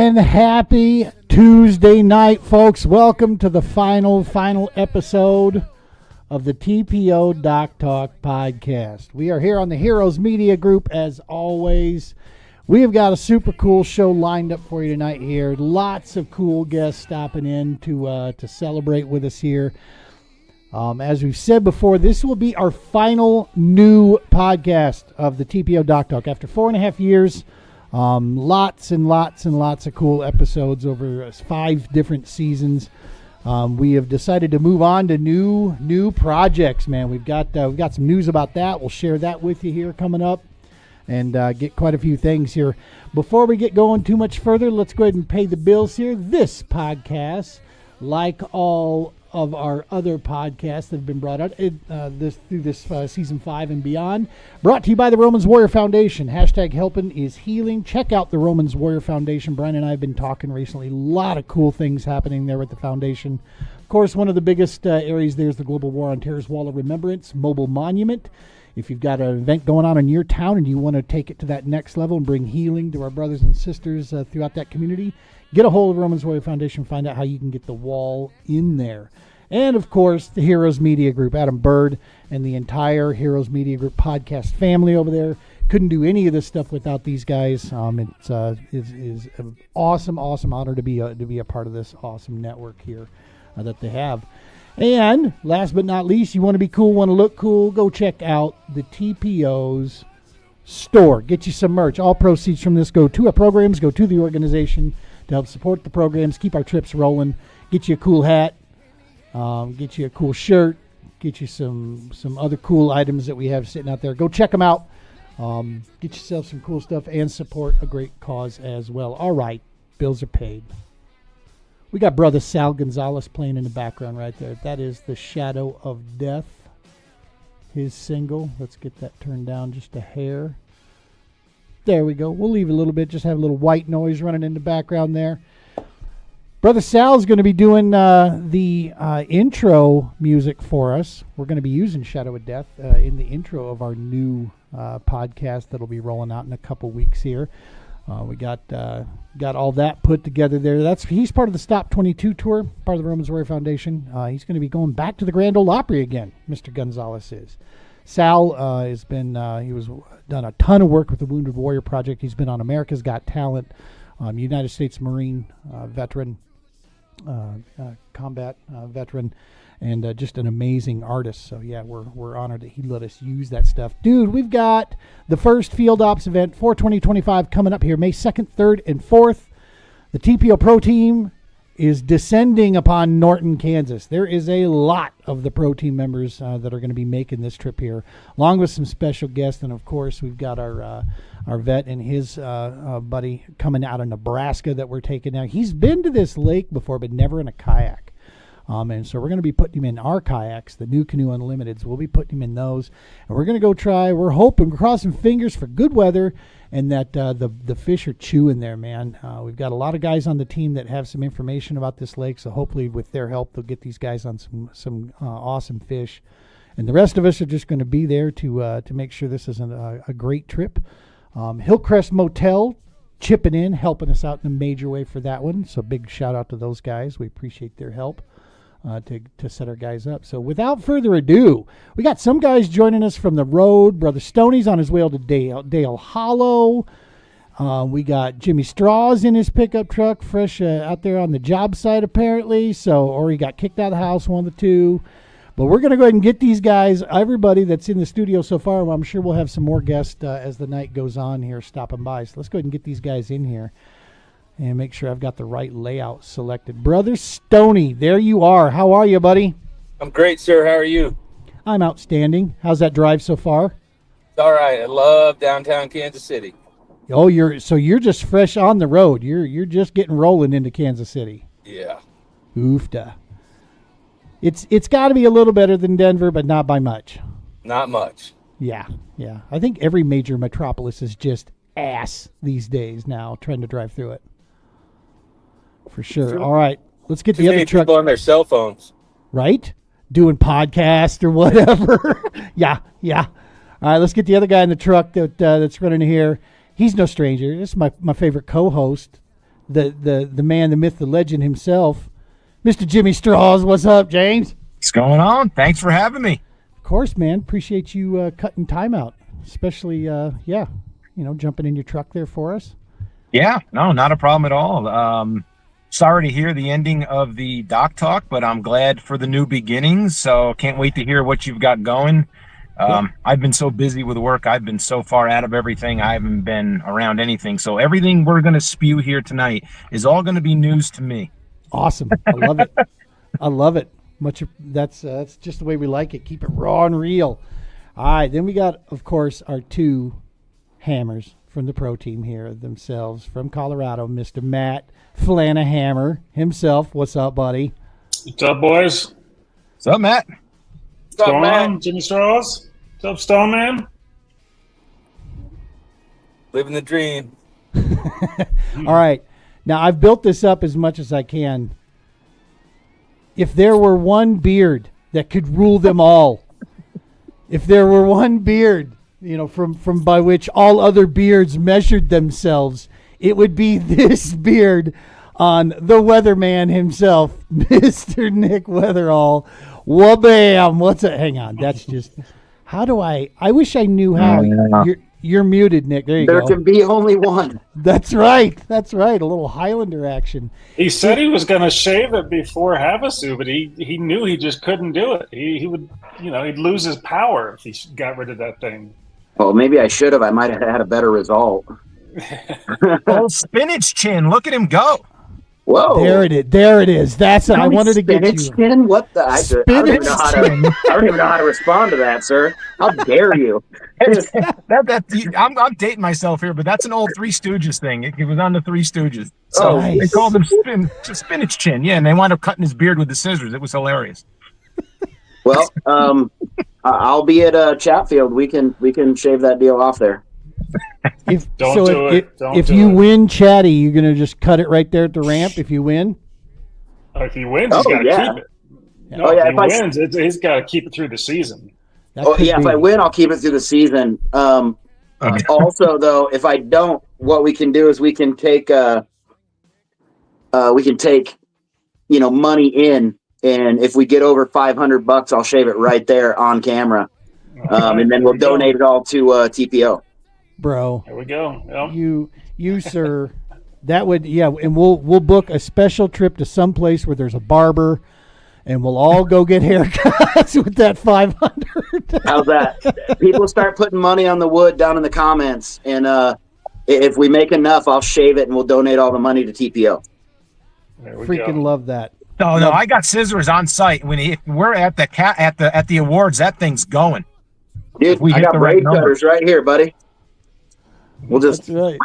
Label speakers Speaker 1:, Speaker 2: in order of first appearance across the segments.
Speaker 1: And happy Tuesday night, folks. Welcome to the final episode of the TPO Dock Talk Podcast. We are here on the Heroes Media Group as always. We have got a super cool show lined up for you tonight here. Lots of cool guests stopping in to celebrate with us here. As we've said before, this will be our final new podcast of the TPO Dock Talk. After 4.5 years, lots and lots of cool episodes over 5 different seasons. We have decided to move on to new projects, man. We've got some news about that. We'll share that with you here coming up and get quite a few things here. Before we get going too much further, let's go ahead and pay the bills here. This podcast, like all of our other podcasts that have been brought out through this season 5 and beyond, brought to you by the Romans Warrior Foundation. Hashtag helping is healing. Check out the Romans Warrior Foundation. Brian and I have been talking recently. A lot of cool things happening there with the foundation. Of course, one of the biggest areas there is the Global War on Terror's Wall of Remembrance mobile monument. If you've got an event going on in your town and you want to take it to that next level and bring healing to our brothers and sisters throughout that community, get a hold of the Romans Warrior Foundation. Find out how you can get the wall in there. And, of course, the Heroes Media Group, Adam Bird and the entire Heroes Media Group podcast family over there. Couldn't do any of this stuff without these guys. It's an awesome honor to be a part of this awesome network here that they have. And last but not least, you want to be cool, want to look cool, go check out the TPO's store. Get you some merch. All proceeds from this go to our programs, go to the organization to help support the programs, keep our trips rolling, get you a cool hat. Get you a cool shirt, get you some other cool items that we have sitting out there. Go check them out. Get yourself some cool stuff and support a great cause as well. All right, bills are paid. We got brother Sal Gonzalez playing in the background right there. That is The Shadow of Death, his single. Let's get that turned down just a hair. There we go. We'll leave a little bit, just have a little white noise running in the background there. Brother Sal's going to be doing the intro music for us. We're going to be using Shadow of Death in the intro of our new podcast that'll be rolling out in a couple weeks here. We got all that put together there. He's part of the Stop 22 tour, part of the Romans Warrior Foundation. He's going to be going back to the Grand Ole Opry again, Mr. Gonzalez is. Sal has been done a ton of work with the Wounded Warrior Project. He's been on America's Got Talent, United States Marine veteran. Combat veteran, and just an amazing artist. So yeah, we're honored that he let us use that stuff. Dude, we've got the first Field Ops event for 2025 coming up here May 2nd, 3rd, and 4th. The TPO Pro Team is descending upon Norton, Kansas. There is a lot of the Pro Team members that are going to be making this trip here, along with some special guests. And of course, we've got our vet and his buddy coming out of Nebraska that we're taking out. He's been to this lake before, but never in a kayak. And so we're going to be putting him in our kayaks, the New Canoe Unlimiteds. We'll be putting him in those. And we're going to go try. We're hoping, crossing fingers for good weather and that the fish are chewing there, man. We've got a lot of guys on the team that have some information about this lake. So hopefully with their help, they'll get these guys on some awesome fish. And the rest of us are just going to be there to make sure this is a great trip. Hillcrest Motel chipping in, helping us out in a major way for that one. So big shout out to those guys. We appreciate their help to set our guys up. So without further ado, we got some guys joining us from the road. Brother Stoney's on his way to Dale Hollow. We got Jimmy Straws in his pickup truck, fresh out there on the job site apparently. Or he got kicked out of the house, one of the two. But we're going to go ahead and get these guys, everybody that's in the studio so far. Well, I'm sure we'll have some more guests as the night goes on here stopping by. So let's go ahead and get these guys in here and make sure I've got the right layout selected. Brother Stoney, there you are. How are you, buddy?
Speaker 2: I'm great, sir. How are you?
Speaker 1: I'm outstanding. How's that drive so far?
Speaker 2: It's all right. I love downtown Kansas City.
Speaker 1: Oh, you're just fresh on the road. You're just getting rolling into Kansas City.
Speaker 2: Yeah.
Speaker 1: Oofda. It's got to be a little better than Denver, but not by much.
Speaker 2: Not much.
Speaker 1: Yeah. I think every major metropolis is just ass these days now, trying to drive through it. For sure. All right, let's get the other truck.
Speaker 2: People on their cell phones.
Speaker 1: Right? Doing podcasts or whatever. Yeah. All right, let's get the other guy in the truck that's running here. He's no stranger. This is my favorite co-host, the man, the myth, the legend himself, Mr. Jimmy Straws. What's up, James?
Speaker 3: What's going on? Thanks for having me.
Speaker 1: Of course, man. Appreciate you cutting time out, especially jumping in your truck there for us.
Speaker 3: Yeah, no, not a problem at all. Sorry to hear the ending of the Dock Talk, but I'm glad for the new beginnings. So can't wait to hear what you've got going. I've been so busy with work. I've been so far out of everything. I haven't been around anything. So everything we're going to spew here tonight is all going to be news to me.
Speaker 1: Awesome. I love it. I love it. That's just the way we like it. Keep it raw and real. All right. Then we got, of course, our two hammers from the pro team here themselves from Colorado, Mr. Matt Flanahammer himself. What's up, buddy?
Speaker 4: What's up, boys?
Speaker 3: What's up, Matt?
Speaker 4: What's going on? Jimmy Straws? What's up, Stone Man?
Speaker 2: Living the dream.
Speaker 1: All right. Now, I've built this up as much as I can. If there were one beard that could rule them all, if there were one beard, from by which all other beards measured themselves, it would be this beard on the weatherman himself, Mr. Nick Weatherall. Wha-bam! What's it? Hang on. That's just, how do I wish I knew how. You're muted, Nick. There you go.
Speaker 5: There can be only one.
Speaker 1: That's right. That's right. A little Highlander action.
Speaker 4: He said he was going to shave it before Havasu, but he knew he just couldn't do it. He would, he'd lose his power if he got rid of that thing.
Speaker 5: Well, maybe I should have. I might have had a better result.
Speaker 3: Old spinach chin. Look at him go.
Speaker 5: Whoa.
Speaker 1: There it is. That's it. I wanted to get you.
Speaker 5: Spinach chin? What the? I don't even know how to respond to that, sir. How dare you?
Speaker 3: I'm dating myself here, but that's an old Three Stooges thing. It was on the Three Stooges. So
Speaker 1: nice.
Speaker 3: They called him spinach chin. Yeah, and they wound up cutting his beard with the scissors. It was hilarious.
Speaker 5: Well, I'll be at Chatfield. We can shave that deal off there.
Speaker 1: If you win, Chatty, you're gonna just cut it right there at the ramp. If you win,
Speaker 4: if he wins, he's got to keep it. No, if he wins, he's got to keep it through the season.
Speaker 5: If I win, I'll keep it through the season. Also, though, if I don't, what we can do is we can take money in, and if we get over $500, I'll shave it right there on camera, and then we'll donate it all to TPO.
Speaker 1: Bro,
Speaker 4: there we go. Yep.
Speaker 1: You sir, that would and we'll book a special trip to some place where there's a barber, and we'll all go get haircuts with that $500.
Speaker 5: How's that? People start putting money on the wood down in the comments, and if we make enough, I'll shave it and we'll donate all the money to TPO.
Speaker 1: Freaking love that.
Speaker 3: No, I got scissors on site. When we're at the awards, that thing's going.
Speaker 5: Dude, I got braid cutters right here, buddy.
Speaker 1: That's right.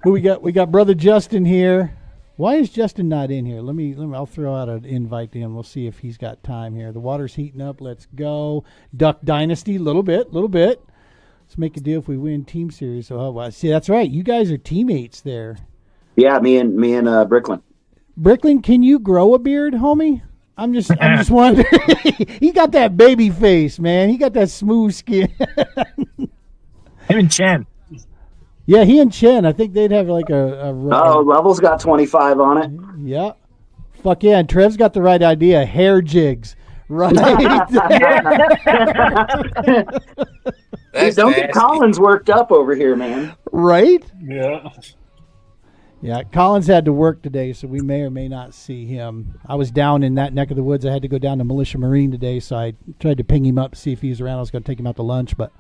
Speaker 1: Who we got? We got brother Justin here. Why is Justin not in here? Let me. I'll throw out an invite to him. We'll see if he's got time here. The water's heating up. Let's go. Duck Dynasty, little bit. Let's make a deal if we win Team Series. So, see, that's right. You guys are teammates there.
Speaker 5: Yeah, me and Bricklin.
Speaker 1: Bricklin, can you grow a beard, homie? I'm just wondering. He got that baby face, man. He got that smooth skin.
Speaker 3: Him and Chen.
Speaker 1: Yeah, he and Chen. I think they'd have like a
Speaker 5: Level's got 25 on it.
Speaker 1: Yeah. Fuck yeah. And Trev's got the right idea. Hair jigs. Right.
Speaker 5: Dude, don't get Collins worked up over here, man.
Speaker 1: Right?
Speaker 4: Yeah.
Speaker 1: Yeah, Collins had to work today, so we may or may not see him. I was down in that neck of the woods. I had to go down to Militia Marine today, so I tried to ping him up to see if he was around. I was going to take him out to lunch, but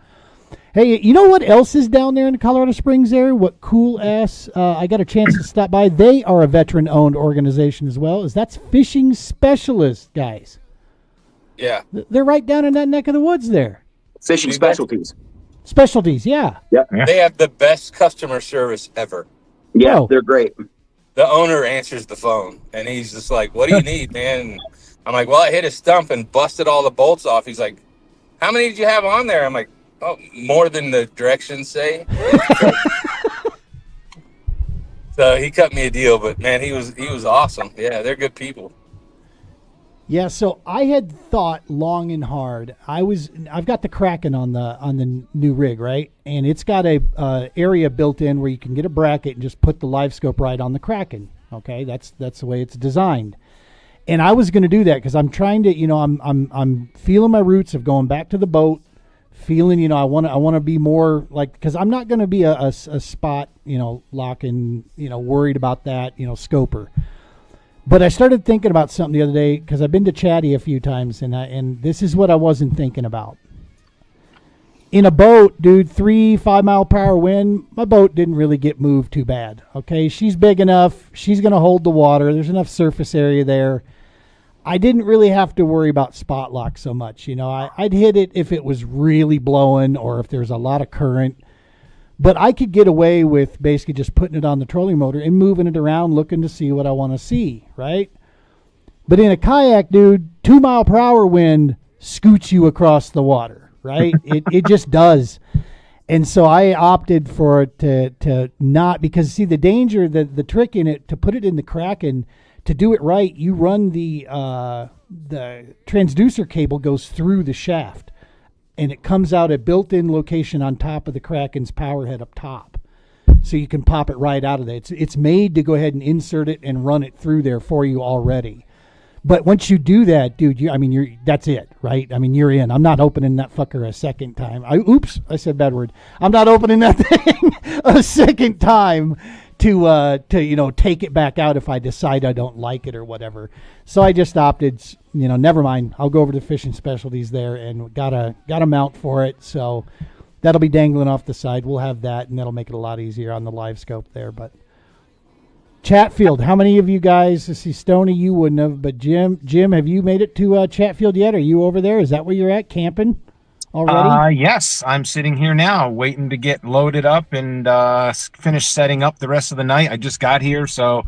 Speaker 1: hey, you know what else is down there in Colorado Springs there? What cool ass, I got a chance to stop by. They are a veteran-owned organization as well. That's Fishing Specialists, guys.
Speaker 2: Yeah.
Speaker 1: They're right down in that neck of the woods there.
Speaker 5: Fishing Specialties.
Speaker 1: Specialties, yeah.
Speaker 5: Yep.
Speaker 2: They have the best customer service ever.
Speaker 5: Yeah, they're great.
Speaker 2: The owner answers the phone, and he's just like, what do you need, man? And I'm like, well, I hit a stump and busted all the bolts off. He's like, how many did you have on there? I'm like, oh, more than the directions say. So he cut me a deal, but man, he was awesome. Yeah, they're good people.
Speaker 1: Yeah, so I had thought long and hard. I've got the Kraken on the new rig, right? And it's got a area built in where you can get a bracket and just put the live scope right on the Kraken. Okay, that's the way it's designed. And I was going to do that because I'm trying to, I'm feeling my roots of going back to the boat, feeling, I want to be more like, because I'm not going to be a spot, locking, worried about that, scoper. But I started thinking about something the other day because I've been to Chatty a few times, and this is what I wasn't thinking about. In a boat, dude, 3-5 mile per hour wind, my boat didn't really get moved too bad. Okay, she's big enough. She's going to hold the water. There's enough surface area there. I didn't really have to worry about spot lock so much. I'd hit it if it was really blowing or if there's a lot of current. But I could get away with basically just putting it on the trolling motor and moving it around, looking to see what I want to see, right? But in a kayak, dude, 2 mile per hour wind scoots you across the water, right? It just does. And so I opted for it to not, because see the danger, the trick in it, to put it in the Kraken, to do it right, you run the transducer cable goes through the shaft. And it comes out a built-in location on top of the Kraken's power head up top. So you can pop it right out of there. It's made to go ahead and insert it and run it through there for you already. But once you do that, dude, that's it, right? You're in. I'm not opening that fucker a second time. I said a bad word. I'm not opening that thing a second time to take it back out if I decide I don't like it or whatever. So I just opted, never mind. I'll go over to Fishing Specialties there and got a mount for it. So that'll be dangling off the side. We'll have that, and that'll make it a lot easier on the live scope there. But Chatfield, how many of you guys, let's see, Stoney, you wouldn't have, but Jim, have you made it to Chatfield yet? Are you over there? Is that where you're at, camping already?
Speaker 3: Yes, I'm sitting here now waiting to get loaded up and finish setting up the rest of the night. I just got here, so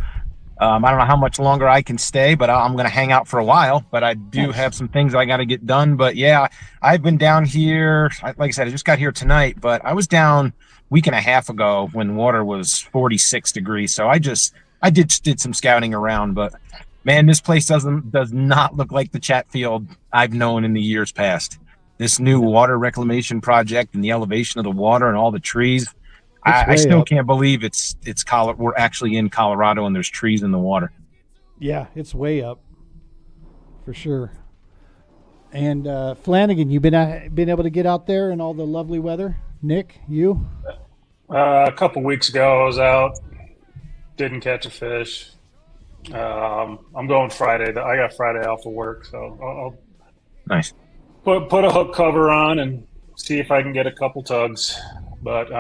Speaker 3: I don't know how much longer I can stay, but I'm going to hang out for a while. But I do have some things I got to get done. But yeah, I've been down here. Like I said, I just got here tonight, but I was down a week and a half ago when water was 46 degrees. So I did some scouting around, but man, this place does not look like the Chatfield I've known in the years past. This new water reclamation project and the elevation of the water and all the trees. I still can't believe we're actually in Colorado and there's trees in the water.
Speaker 1: Yeah, it's way up for sure. And Flanagan, you been able to get out there in all the lovely weather? Nick, you?
Speaker 4: A couple weeks ago, I was out, didn't catch a fish. I'm going Friday. I got Friday off of work, so I'll
Speaker 3: nice.
Speaker 4: Put a hook cover on and see if I can get a couple tugs. But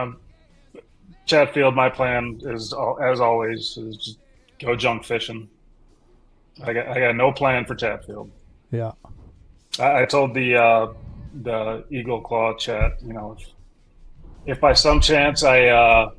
Speaker 4: Chatfield, my plan is, as always, is just go junk fishing. I got no plan for Chatfield.
Speaker 1: Yeah.
Speaker 4: I told the Eagle Claw chat, if by some chance I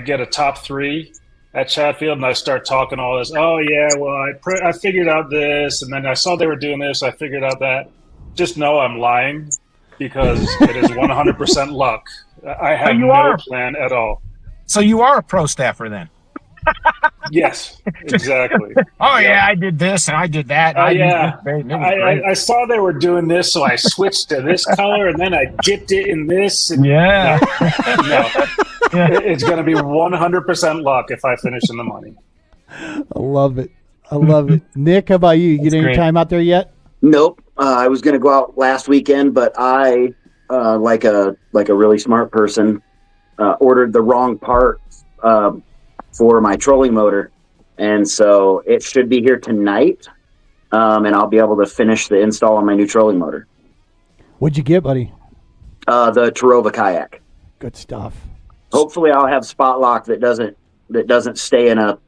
Speaker 4: get a top 3 at Chatfield and I start talking all this, oh yeah, well I figured out this, and then I saw they were doing this, I figured out that. Just know I'm lying because it is 100% luck. I have no plan at all.
Speaker 3: So you are a pro staffer then?
Speaker 4: Yes, exactly.
Speaker 3: Yeah, I did this and I did that.
Speaker 4: I saw they were doing this, so I switched to this color, and then I dipped it in this. And it's going to be 100% luck if I finish in the money.
Speaker 1: I love it. Nick, how about you? You get any time out there yet?
Speaker 5: Nope. I was going to go out last weekend, but I, like a really smart person, ordered the wrong part for my trolling motor, and so it should be here tonight, and I'll be able to finish the install on my new trolling motor.
Speaker 1: What'd you get, buddy?
Speaker 5: The Tarova kayak.
Speaker 1: Good stuff.
Speaker 5: Hopefully, I'll have spot lock that doesn't stay in a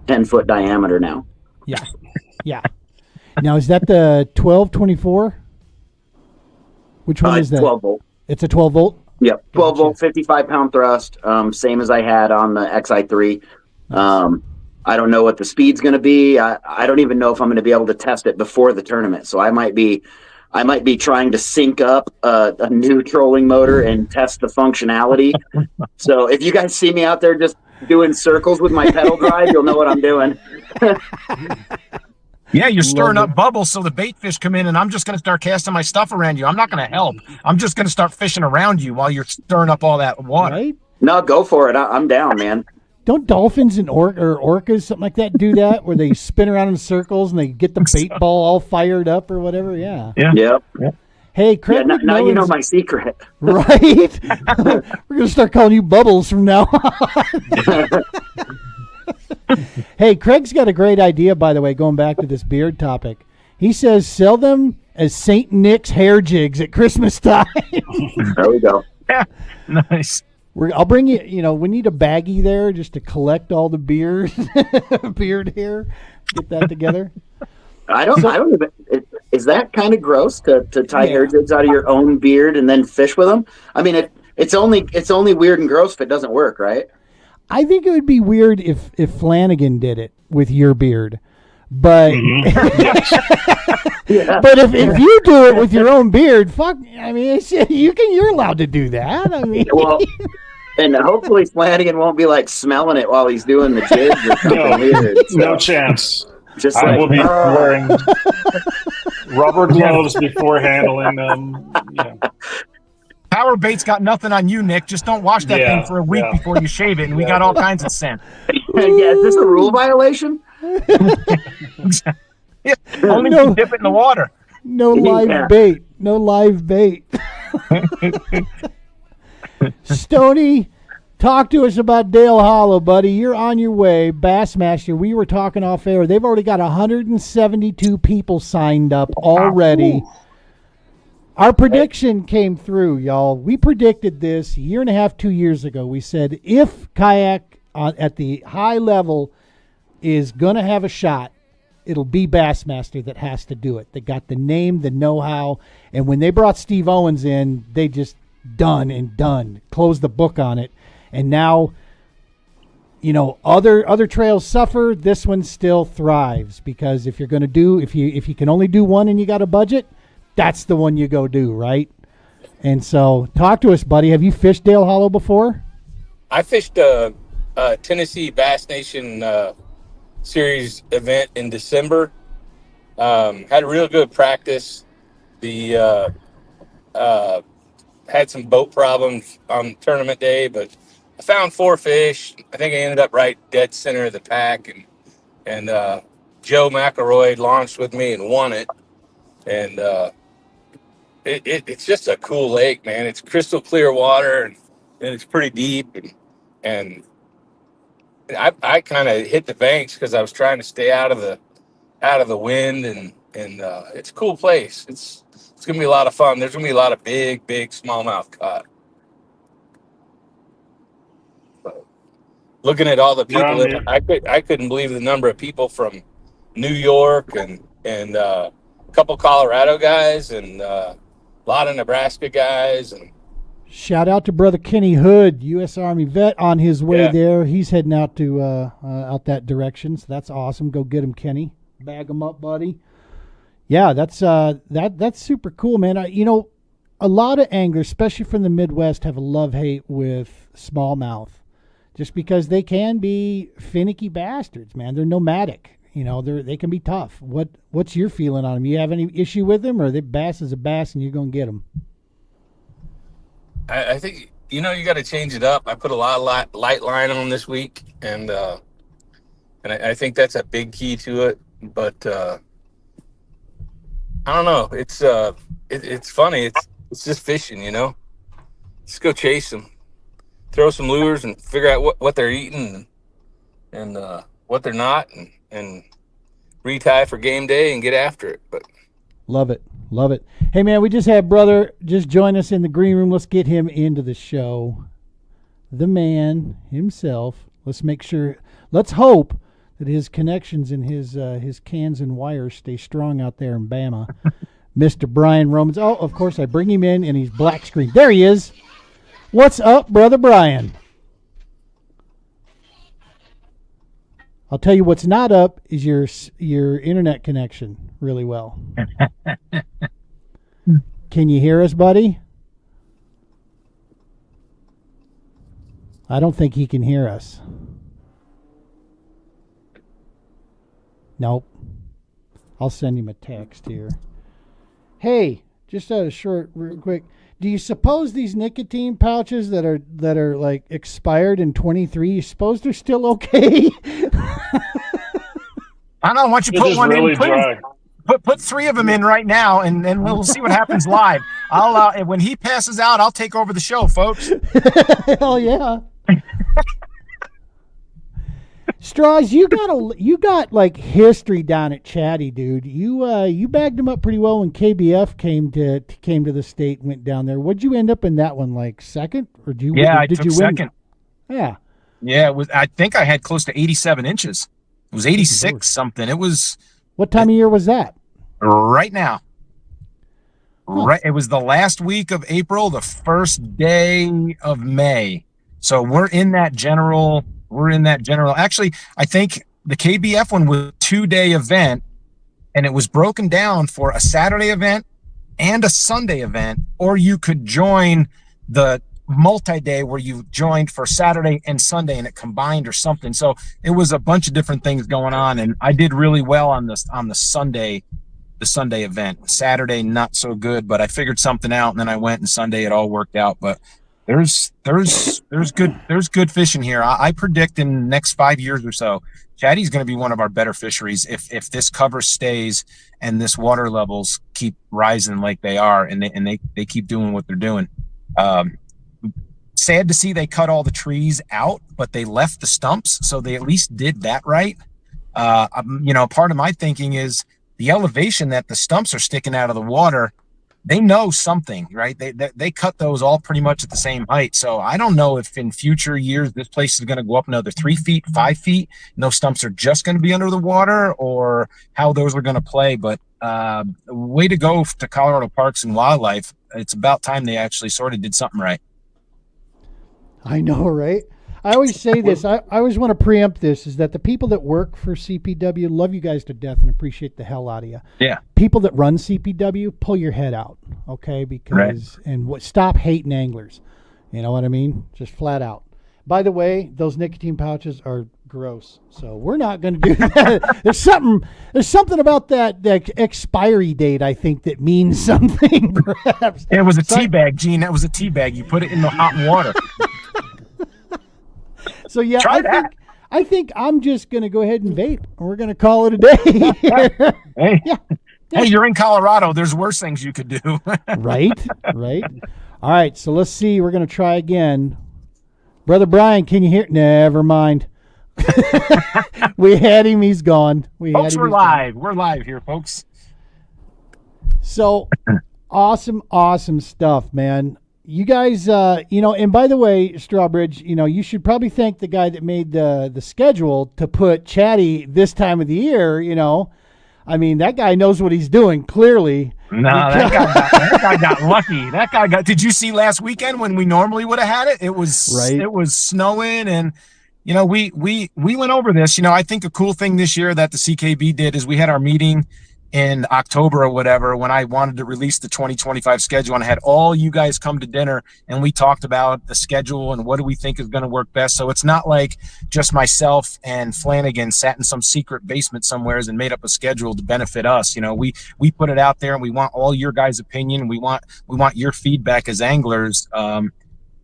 Speaker 5: 10-foot diameter now.
Speaker 1: Yeah. Now, is that the 1224? Which one is that?
Speaker 5: 12 volt.
Speaker 1: It's a 12 volt?
Speaker 5: Yep. 12 volt, 55-pound thrust, same as I had on the XI3. I don't know what the speed's going to be. I don't even know if I'm going to be able to test it before the tournament. So I might be trying to sync up a new trolling motor and test the functionality. So if you guys see me out there just doing circles with my pedal drive, you'll know what I'm doing.
Speaker 3: Yeah, you're stirring
Speaker 1: Love
Speaker 3: up bubbles so the bait fish come in, and I'm just going to start casting my stuff around you. I'm not going to help. I'm just going to start fishing around you while you're stirring up all that water.
Speaker 1: Right?
Speaker 5: No, go for it. I'm down, man.
Speaker 1: Don't dolphins and orcas, something like that, do that where they spin around in circles and they get the bait ball all fired up or whatever? Yeah.
Speaker 5: Yep.
Speaker 1: Hey, Craig.
Speaker 5: Yeah, now you know my secret.
Speaker 1: Right? We're going to start calling you Bubbles from now on. Hey, Craig's got a great idea, by the way, going back to this beard topic. He says sell them as St. Nick's hair jigs at Christmas time.
Speaker 5: There we go.
Speaker 3: Yeah, nice.
Speaker 1: I'll bring you, we need a baggie there just to collect all the beard hair. Get that together.
Speaker 5: I don't even. Is that kind of gross to tie hair jigs out of your own beard and then fish with them? I mean, it's only weird and gross if it doesn't work, right?
Speaker 1: I think it would be weird if Flanagan did it with your beard, but but if you do it with your own beard, fuck. I mean, you're allowed to do that. I mean,
Speaker 5: well, and hopefully Flanagan won't be like smelling it while he's doing the jigs or something weird. So.
Speaker 4: No chance.
Speaker 5: Just
Speaker 4: I
Speaker 5: like,
Speaker 4: will be wearing rubber gloves before handling them. Yeah.
Speaker 3: Power bait's got nothing on you, Nick. Just don't wash that thing for a week before you shave it, and we got all kinds of scent.
Speaker 5: Is this a rule violation?
Speaker 3: Only if you dip it in the water.
Speaker 1: No live bait. No live bait. Stoney, talk to us about Dale Hollow, buddy. You're on your way. Bassmaster, we were talking off air. They've already got 172 people signed up already. Our prediction came through, y'all. We predicted this a year and a half, 2 years ago. We said if kayak at the high level is going to have a shot, it'll be Bassmaster that has to do it. They got the name, the know-how, and when they brought Steve Owens in, they just done. Closed the book on it. And now, other trails suffer. This one still thrives because if you can only do one and you got a budget, that's the one you go do, right? And so, talk to us, buddy. Have you fished Dale Hollow before?
Speaker 2: I fished Tennessee Bass Nation Series event in December. Had a real good practice. Had some boat problems on tournament day, but I found 4 fish. I think I ended up right dead center of the pack, and Joe McElroy launched with me and won it. And it's just a cool lake, man. It's crystal clear water, and it's pretty deep. And I kind of hit the banks because I was trying to stay out of the wind, and it's a cool place. It's gonna be a lot of fun. There's gonna be a lot of big smallmouth caught. But looking at all the people, I couldn't believe the number of people from New York and a couple Colorado guys and a lot of Nebraska guys. And
Speaker 1: shout out to brother Kenny Hood, U.S. Army vet, on his way there. He's heading out to out that direction, so that's awesome. Go get him, Kenny. Bag him up, buddy. Yeah, that's super cool, man. A lot of anglers, especially from the Midwest, have a love-hate with smallmouth, just because they can be finicky bastards, man. They're nomadic. They can be tough. What's your feeling on them? You have any issue with them, or the bass is a bass and you're gonna get them?
Speaker 2: I think you got to change it up. I put a lot of light line on this week, and I think that's a big key to it. But I don't know. It's funny. It's just fishing, Just go chase them, throw some lures, and figure out what they're eating and what they're not, and retie for game day and get after it. But
Speaker 1: love it. Hey, man, we just had brother just join us in the green room. Let's get him into the show. The man himself. Let's hope that his connections and his cans and wires stay strong out there in Bama. Mr. Brian Romans. Oh, of course, I bring him in, and he's black screen. There he is. What's up, brother Brian? I'll tell you what's not up is your internet connection really well. Can you hear us, buddy? I don't think he can hear us. Nope. I'll send him a text here. Hey, just a short, real quick. Do you suppose these nicotine pouches that are like expired in 23? You suppose they're still okay?
Speaker 3: I don't know. Why don't you put one
Speaker 4: really
Speaker 3: in? Put 3 of them in right now, and then we'll see what happens live. I'll when he passes out, I'll take over the show, folks.
Speaker 1: Hell yeah. Straws, you got like history down at Chatty, dude. You bagged him up pretty well when KBF came to the state and went down there. What'd you end up in that one, like second, or did you?
Speaker 3: Yeah, I
Speaker 1: did
Speaker 3: took
Speaker 1: you win?
Speaker 3: second.
Speaker 1: Yeah.
Speaker 3: Yeah, it was. I think I had close to 87 inches. It was 86 something. It was.
Speaker 1: What time of year was that?
Speaker 3: Right now.
Speaker 1: Huh.
Speaker 3: Right. It was the last week of April, the first day of May. So we're in that general. Actually, I think the KBF one was a 2-day event, and it was broken down for a Saturday event and a Sunday event, or you could join the multi-day where you joined for Saturday and Sunday and it combined or something. So it was a bunch of different things going on, and I did really well on the Sunday event. Saturday not so good, but I figured something out, and then I went, and Sunday it all worked out. But there's good fishing here. I predict in the next 5 years or so, Chatty's going to be one of our better fisheries if this cover stays and this water levels keep rising like they are, and they keep doing what they're doing. Sad to see they cut all the trees out, but they left the stumps, so they at least did that right. Part of my thinking is the elevation that the stumps are sticking out of the water. They know something, right? They cut those all pretty much at the same height. So I don't know if in future years this place is going to go up another 3 feet, 5 feet, and those stumps are just going to be under the water, or how those are going to play. But way to go to Colorado Parks and Wildlife. It's about time they actually sort of did something right.
Speaker 1: I know, right? I always say this. I always want to preempt this, is that the people that work for CPW love you guys to death and appreciate the hell out of you.
Speaker 3: Yeah.
Speaker 1: People that run CPW, pull your head out, okay? Because stop hating anglers. You know what I mean? Just flat out. By the way, those nicotine pouches are gross, so we're not going to do that. There's something about that expiry date, I think, that means something. Perhaps
Speaker 3: it was a tea bag, Gene. That was a tea bag. You put it in the hot water.
Speaker 1: So yeah, I think I'm just going to go ahead and vape, and we're going to call it a day.
Speaker 3: Hey,
Speaker 1: yeah.
Speaker 3: Hey, you're in Colorado. There's worse things you could do.
Speaker 1: Right. All right, so let's see. We're going to try again. Brother Brian, can you hear? Never mind. We had him. He's gone.
Speaker 3: Folks, we're live. We're live here, folks.
Speaker 1: So awesome stuff, man. You guys, and by the way, Strawbridge, you should probably thank the guy that made the schedule to put Chatty this time of the year. I mean, that guy knows what he's doing, clearly.
Speaker 3: No, that guy got lucky. Did you see last weekend when we normally would have had it? It was right. It was snowing, and we went over this. I think a cool thing this year that the CKB did is we had our meeting in October or whatever, when I wanted to release the 2025 schedule, and I had all you guys come to dinner, and we talked about the schedule and what do we think is going to work best. So it's not like just myself and Flanagan sat in some secret basement somewheres and made up a schedule to benefit us. We put it out there, and we want all your guys' opinion. We want your feedback as anglers. And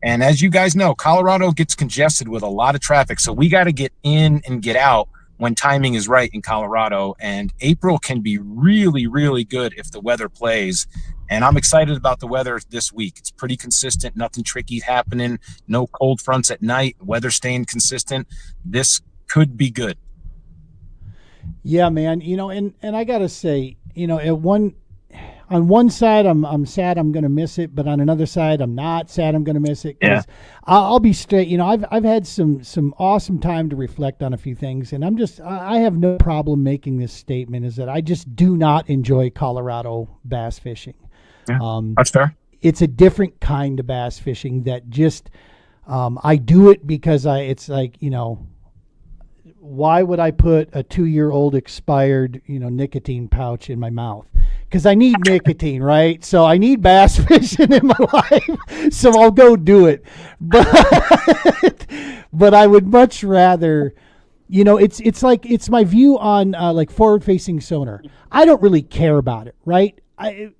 Speaker 3: as you guys know, Colorado gets congested with a lot of traffic, so we got to get in and get out when timing is right in Colorado. And April can be really, really good if the weather plays. And I'm excited about the weather this week. It's pretty consistent. Nothing tricky happening. No cold fronts at night. Weather staying consistent. This could be good.
Speaker 1: Yeah, man. And I got to say, on one side, I'm sad I'm going to miss it, but on another side, I'm not sad I'm going to miss it.
Speaker 3: Yeah.
Speaker 1: I'll be straight. I've had some awesome time to reflect on a few things, and I have no problem making this statement, is that I just do not enjoy Colorado bass fishing.
Speaker 3: Yeah, that's fair.
Speaker 1: It's a different kind of bass fishing that just, I do it because it's like, why would I put a 2-year-old expired, nicotine pouch in my mouth? Because I need nicotine, right? So I need bass fishing in my life, so I'll go do it. But I would much rather You know, it's like it's my view on like forward facing sonar. I don't really care about it, right?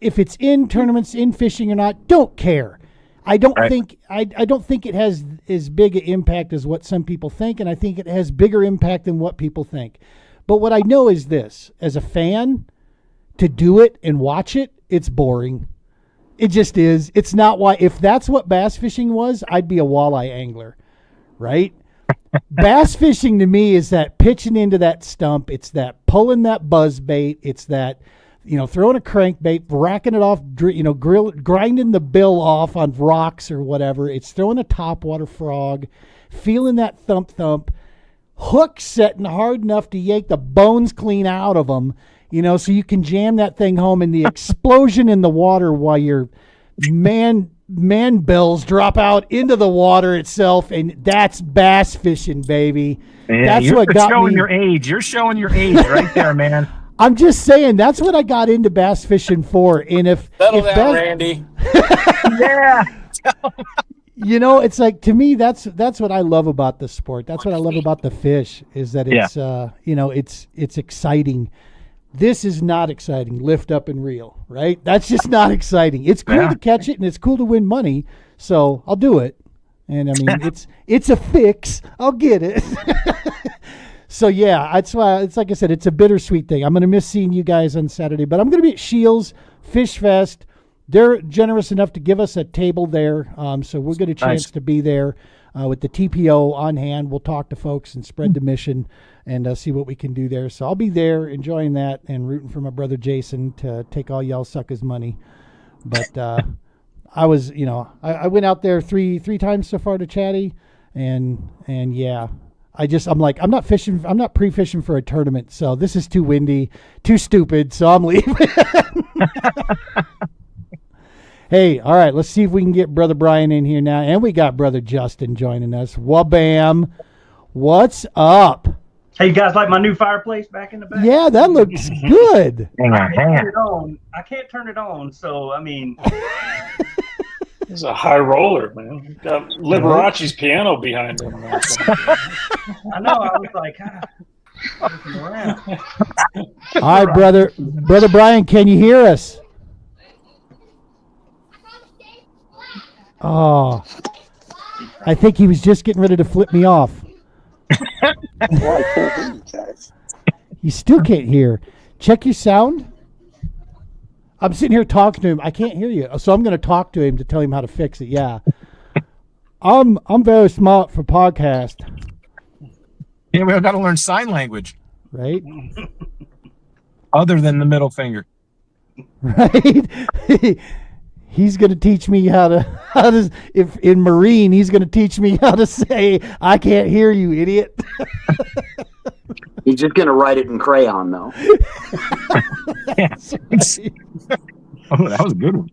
Speaker 1: If it's in tournaments, in fishing or not, don't care. I don't think I don't think it has as big an impact as what some people think, and I think it has bigger impact than what people think. But what I know is this: as a fan, to do it and watch it, it's boring. It just is. It's not why. If that's what bass fishing was, I'd be a walleye angler, right? Bass fishing to me is that pitching into that stump. It's that pulling that buzz bait. It's that, throwing a crankbait, racking it off, grinding the bill off on rocks or whatever. It's throwing a topwater frog, feeling that thump, hook setting hard enough to yank the bones clean out of them, so you can jam that thing home, and the explosion in the water while your man bells drop out into the water itself, and that's bass fishing, baby.
Speaker 3: Man,
Speaker 1: that's what got
Speaker 3: showing
Speaker 1: me.
Speaker 3: Your age. You're showing your age right there, man.
Speaker 1: I'm just saying that's what I got into bass fishing for. And
Speaker 2: Settle down, Randy.
Speaker 3: Yeah.
Speaker 1: It's like, to me, that's what I love about the sport. That's what I love about the fish, is that it's it's exciting. This is not exciting. Lift up and reel, right? That's just not exciting. It's cool to catch it, and it's cool to win money, so I'll do it. And I mean, it's a fix. I'll get it. So yeah, that's why it's like I said, it's a bittersweet thing. I'm going to miss seeing you guys on Saturday, but I'm going to be at Shields Fish Fest. They're generous enough to give us a table there, so we'll get a chance to be there with the TPO on hand. We'll talk to folks and spread the mission and see what we can do there. So I'll be there enjoying that and rooting for my brother Jason to take all y'all suckers' money. But I was, I went out there three times so far to Chatty, and yeah. I'm like, I'm not pre-fishing for a tournament, so this is too windy, too stupid, so I'm leaving. Hey, all right, let's see if we can get Brother Brian in here now, and we got Brother Justin joining us. Wabam. What's up?
Speaker 6: Hey, you guys like my new fireplace back in the back?
Speaker 1: Yeah, that looks good.
Speaker 6: I can't turn it on, so, I mean...
Speaker 4: He's a high roller, man. He's got Liberace's piano behind him.
Speaker 6: I know. I was like,
Speaker 1: all right, brother Brian, can you hear us? Oh, I think he was just getting ready to flip me off. You still can't hear. Check your sound. I'm sitting here talking to him. I can't hear you, so I'm going to talk to him to tell him how to fix it. Yeah, I'm very smart for podcast.
Speaker 3: Yeah, we've got to learn sign language,
Speaker 1: right?
Speaker 3: Other than the middle finger,
Speaker 1: right? He's going to teach me how to. If in Marine, he's going to teach me how to say, "I can't hear you, idiot."
Speaker 5: He's just going to write it in crayon, though.
Speaker 1: Right.
Speaker 3: Oh, that was a good one.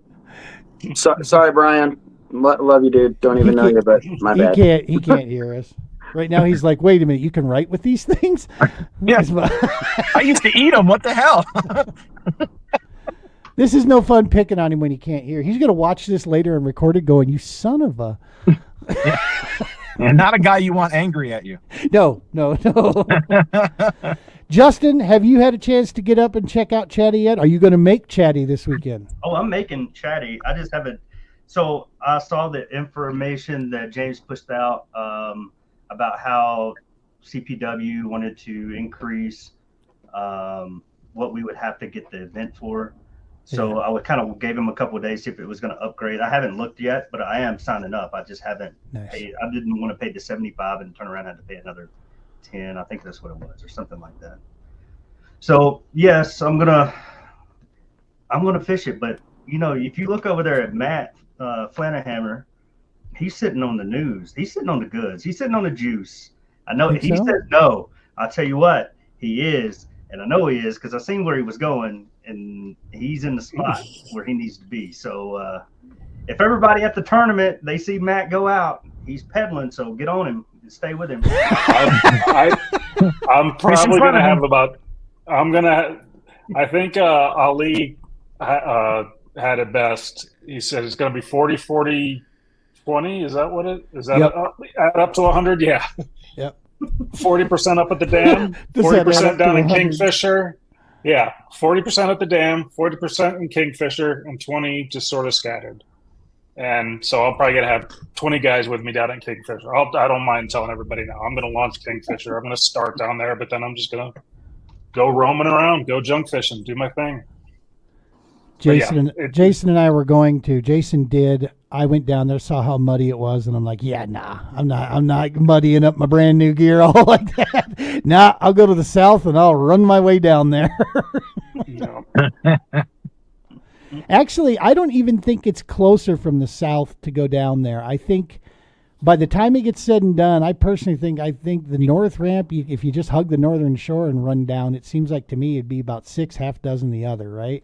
Speaker 5: Sorry, Brian. Love you, dude. Don't even know you, but my bad.
Speaker 1: He can't hear us. Right now, he's like, wait a minute, you can write with these things?
Speaker 3: Yeah. I used to eat them. What the hell?
Speaker 1: This is no fun picking on him when he can't hear. He's going to watch this later and record it going, you son of a...
Speaker 3: And not a guy you want angry at you.
Speaker 1: No. Justin, have you had a chance to get up and check out Chatty yet? Are you going to make Chatty this weekend?
Speaker 6: Oh, I'm making Chatty. I just haven't. So I saw the information that James pushed out about how CPW wanted to increase what we would have to get the event for. So I would kind of gave him a couple of days, see if it was going to upgrade. I haven't looked yet, but I am signing up. I just haven't paid. I didn't want to pay the $75 and turn around and have to pay another $10. I think that's what it was, or something like that. So yes, I'm gonna fish it. But if you look over there at Matt Flanahammer, he's sitting on the news. He's sitting on the goods. He's sitting on the juice. I know he said no. I'll tell you what, he is, and I know he is because I seen where he was going. And he's in the spot where he needs to be. So if everybody at the tournament, they see Matt go out, he's pedaling. So get on him and stay with him.
Speaker 4: I'm probably going to have about – I think Ali had it best. He said it's going to be 40, 40, 20. Is that what it – is that
Speaker 1: yep.
Speaker 4: Add up to 100? Yeah.
Speaker 1: Yep.
Speaker 4: 40% up at the dam, 40% down in Kingfisher. Yeah, 40% at the dam, 40% in Kingfisher, and 20 just sort of scattered. And so I'm probably going to have 20 guys with me down in Kingfisher. I don't mind telling everybody now. I'm going to launch Kingfisher. I'm going to start down there, but then I'm just going to go roaming around, go junk fishing, do my thing.
Speaker 1: Jason and I were going to. Jason did. I went down there, saw how muddy it was, and I'm like, yeah, nah, I'm not muddying up my brand new gear all like that. Nah, I'll go to the south and I'll run my way down there.
Speaker 4: No.
Speaker 1: Actually, I don't even think it's closer from the south to go down there. I think by the time it gets said and done, I personally think the north ramp, if you just hug the northern shore and run down, it seems like to me it'd be about half dozen the other, right?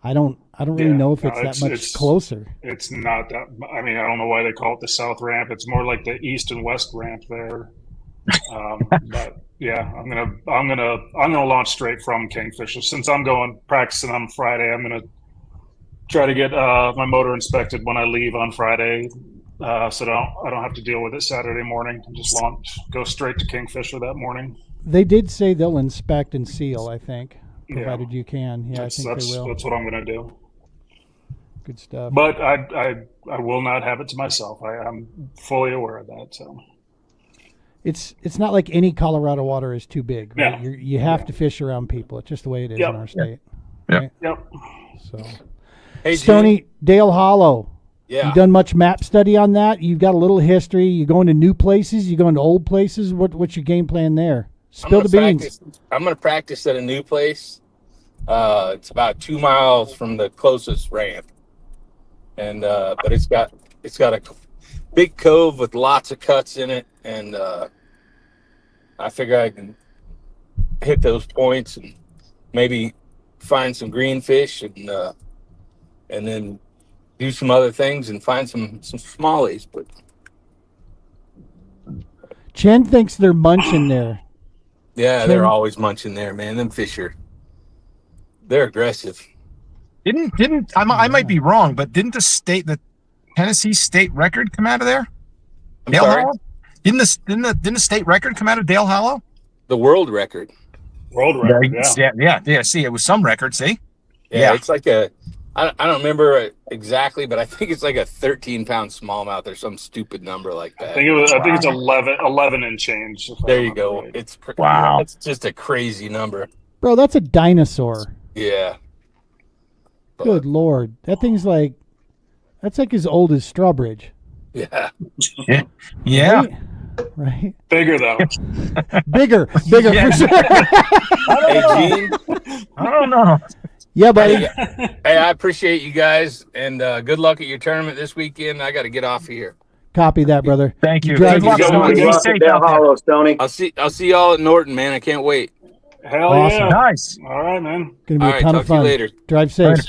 Speaker 1: I don't really know if it's that much closer.
Speaker 4: It's not that. I mean, I don't know why they call it the south ramp. It's more like the east and west ramp there. But yeah, I'm gonna launch straight from Kingfisher. Since I'm going practicing on Friday, I'm gonna try to get my motor inspected when I leave on Friday, so I don't have to deal with it Saturday morning. Just go straight to Kingfisher that morning.
Speaker 1: They did say they'll inspect and seal, I think, provided you can. Yeah, I think they will.
Speaker 4: That's what I'm going to do.
Speaker 1: Good stuff.
Speaker 4: But I will not have it to myself. I'm fully aware of that. So
Speaker 1: it's not like any Colorado water is too big. Right?
Speaker 4: Yeah.
Speaker 1: You have to fish around people. It's just the way it is in our state.
Speaker 3: Yep.
Speaker 4: Yep.
Speaker 1: So,
Speaker 2: Hey,
Speaker 1: Stoney, Dale Hollow.
Speaker 2: Yeah.
Speaker 1: You done much map study on that? You've got a little history. You going to new places? You going to old places? What's your game plan there? Spill the beans.
Speaker 2: I'm going to practice at a new place. It's about 2 miles from the closest ramp, and but it's got a big cove with lots of cuts in it, and I figure I can hit those points and maybe find some green fish and then do some other things and find some smallies. But
Speaker 1: Chen thinks they're munching there.
Speaker 2: yeah, they're always munching there, man. Them fish they're aggressive.
Speaker 3: I might be wrong, but didn't the Tennessee state record come out of there?
Speaker 2: I'm
Speaker 3: Dale
Speaker 2: sorry?
Speaker 3: Hollow? Didn't the state record come out of Dale Hollow?
Speaker 2: The world record.
Speaker 4: World record,
Speaker 3: Yeah. See, it was some record. See,
Speaker 2: Yeah, it's like I don't remember exactly, but I think it's like a 13-pound smallmouth or some stupid number like that.
Speaker 4: I think it's 11 and change.
Speaker 2: There you go.
Speaker 4: Right.
Speaker 2: It's
Speaker 3: Wow.
Speaker 2: It's just a crazy number.
Speaker 1: Bro, that's a dinosaur.
Speaker 2: Yeah. But,
Speaker 1: Good Lord. That's like as old as Strawbridge.
Speaker 2: Yeah.
Speaker 3: yeah.
Speaker 1: Right?
Speaker 4: Bigger though.
Speaker 1: Bigger
Speaker 3: Yeah.
Speaker 1: for sure.
Speaker 2: Hey, Gene.
Speaker 3: I don't know.
Speaker 1: Yeah, buddy.
Speaker 2: Hey, I appreciate you guys, and good luck at your tournament this weekend. I got to get off of here.
Speaker 1: Copy that, brother.
Speaker 3: Thank you.
Speaker 1: Drive
Speaker 3: Good luck,
Speaker 4: safe.
Speaker 3: Stoney.
Speaker 5: Good
Speaker 3: Be
Speaker 5: luck
Speaker 3: safe
Speaker 5: at Dale
Speaker 3: out there.
Speaker 5: Hollow, Stoney.
Speaker 2: I'll see y'all at Norton, man. I can't wait.
Speaker 4: Hell
Speaker 1: Awesome.
Speaker 4: yeah.
Speaker 3: Nice.
Speaker 4: All right, man.
Speaker 1: Gonna be
Speaker 2: All
Speaker 1: a
Speaker 2: right,
Speaker 1: ton
Speaker 2: talk
Speaker 1: of
Speaker 2: to you
Speaker 1: fun.
Speaker 2: later.
Speaker 1: Drive safe.
Speaker 3: Later.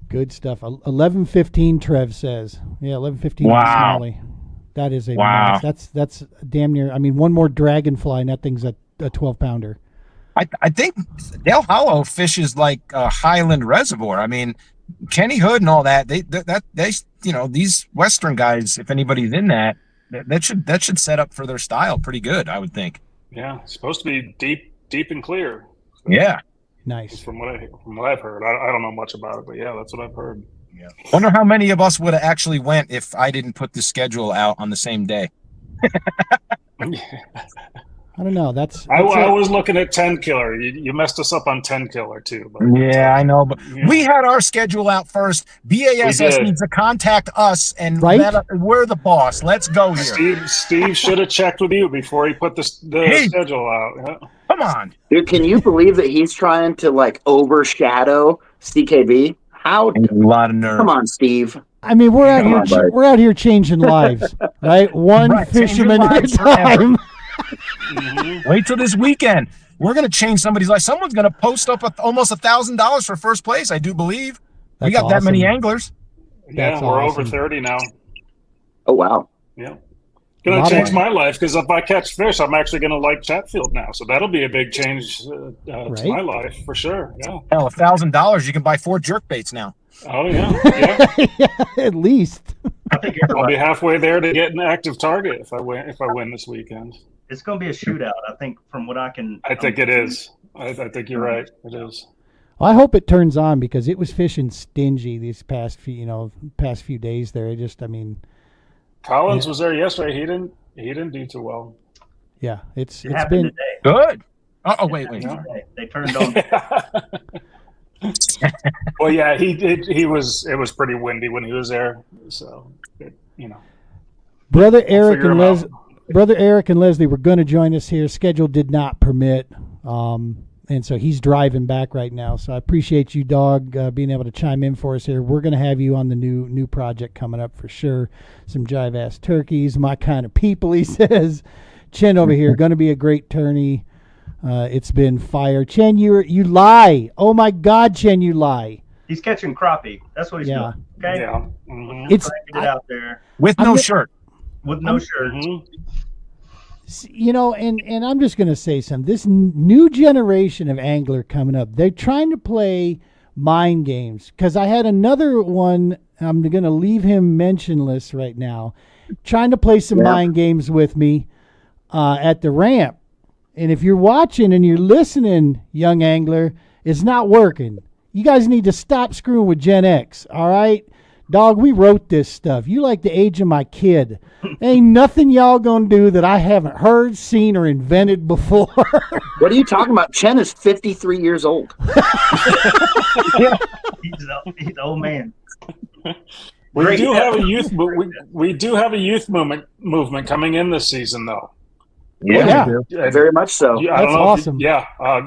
Speaker 1: Good stuff. 11:15. Trev says. Yeah, 11:15.
Speaker 3: Wow.
Speaker 1: Smalley. That is a
Speaker 3: Wow.
Speaker 1: nice. That's damn near. I mean, one more dragonfly, and that thing's a 12-pounder.
Speaker 3: I think Dale Hollow fishes like Highland Reservoir. I mean, Kenny Hood and all that. They these Western guys. If anybody's in that should set up for their style pretty good. I would think.
Speaker 4: Yeah, it's supposed to be deep and clear.
Speaker 3: Yeah.
Speaker 1: Nice.
Speaker 4: From what I've heard. I don't know much about it, but yeah, that's what I've heard.
Speaker 3: Yeah. Wonder how many of us would have actually went if I didn't put the schedule out on the same day.
Speaker 1: I don't know.
Speaker 4: I was looking at 10 killer. You messed us up on 10 killer too. But
Speaker 3: Yeah, I know, but
Speaker 4: Yeah.
Speaker 3: we had our schedule out first. BASS
Speaker 4: We did.
Speaker 3: needs to contact us, and
Speaker 1: Right?
Speaker 3: we're the boss. Let's go here.
Speaker 4: Steve should have checked with you before he put the
Speaker 3: Hey.
Speaker 4: schedule out. Yeah.
Speaker 3: Come on.
Speaker 5: Dude, can you believe that he's trying to like overshadow CKB? How?
Speaker 3: A lot of nerve.
Speaker 5: Come on, Steve.
Speaker 1: I mean, we're out
Speaker 5: Come
Speaker 1: here.
Speaker 5: on, bud.
Speaker 1: We're out here changing lives, right? One
Speaker 3: Right, changing
Speaker 1: fisherman at a
Speaker 3: lives forever.
Speaker 1: time.
Speaker 4: Mhm.
Speaker 3: Wait till this weekend. We're going to change somebody's life. Someone's going to post up almost $1,000 for first place, I do believe. We
Speaker 1: That's
Speaker 3: got that many
Speaker 1: awesome.
Speaker 3: anglers.
Speaker 4: Yeah,
Speaker 1: That's
Speaker 4: we're
Speaker 1: awesome.
Speaker 4: over 30 now.
Speaker 5: Oh wow.
Speaker 4: Yeah.
Speaker 1: A
Speaker 4: Gonna
Speaker 1: lot
Speaker 4: change
Speaker 1: of-
Speaker 4: my life because if I catch fish, I'm actually gonna like Chatfield now. So that'll be a big change to
Speaker 1: Right.
Speaker 4: my life for sure. Yeah.
Speaker 3: Hell, $1,000, you can buy 4 jerk baits now.
Speaker 4: Oh yeah.
Speaker 1: Yeah, at least.
Speaker 6: I think
Speaker 4: I'll be halfway there to get an active target if I win this weekend.
Speaker 6: it's going to be a shootout. I think from what I can.
Speaker 4: I think it is. I think you're right. It is.
Speaker 1: I hope it turns on because it was fishing stingy these past few days there.
Speaker 4: Collins was there yesterday. He didn't do too well.
Speaker 1: Yeah, it's
Speaker 6: It happened
Speaker 1: been
Speaker 6: today.
Speaker 3: Good. Oh, wait.
Speaker 6: They turned on.
Speaker 4: Well, yeah, he did. It was pretty windy when he was there. So,
Speaker 1: Brother Eric
Speaker 4: figure
Speaker 1: and
Speaker 4: 'em out.
Speaker 1: Brother Eric and Leslie were going to join us here. Schedule did not permit, and so he's driving back right now. So I appreciate you, dog, being able to chime in for us here. We're going to have you on the new project coming up for sure. Some jive ass turkeys, my kind of people. He says, Chen over here, going to be a great tourney. It's been fire. Chen, you lie. Oh my God, Chen, you lie.
Speaker 6: He's catching crappie. That's what he's
Speaker 1: Yeah.
Speaker 6: doing. Okay.
Speaker 4: Yeah. Mhm.
Speaker 1: It's
Speaker 6: Get it out there
Speaker 3: With no shirt.
Speaker 6: with no shirt.
Speaker 4: Mhm.
Speaker 1: And I'm just going to say something. This new generation of angler coming up, they're trying to play mind games. Because I had another one, I'm going to leave him mentionless right now, trying to play some mind games with me at the ramp. And if you're watching and you're listening, young angler, it's not working. You guys need to stop screwing with Gen X, all right? Dog, we wrote this stuff. You like the age of my kid. Ain't nothing y'all gonna do that I haven't heard, seen, or invented before.
Speaker 5: What are you talking about? Chen is 53 years old.
Speaker 6: He's an old man.
Speaker 4: We do have a youth. We do have a youth movement coming in this season, though.
Speaker 1: Yeah.
Speaker 5: Very much so.
Speaker 4: I
Speaker 1: That's
Speaker 4: don't know
Speaker 1: awesome.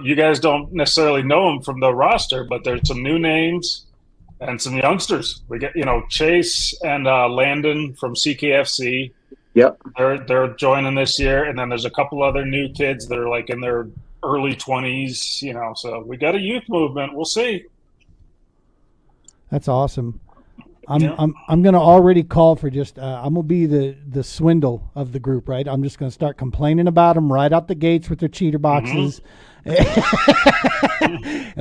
Speaker 4: You guys don't necessarily know them from the roster, but there's some new names and some youngsters. We get Chase and Landon from CKFC.
Speaker 5: Yep.
Speaker 4: They're joining this year, and then there's a couple other new kids that are like in their early 20s. So we got a youth movement. We'll see.
Speaker 1: That's awesome. I'm gonna already call for just I'm gonna be the swindle of the group, right? I'm just gonna start complaining about them right out the gates with their cheater boxes, and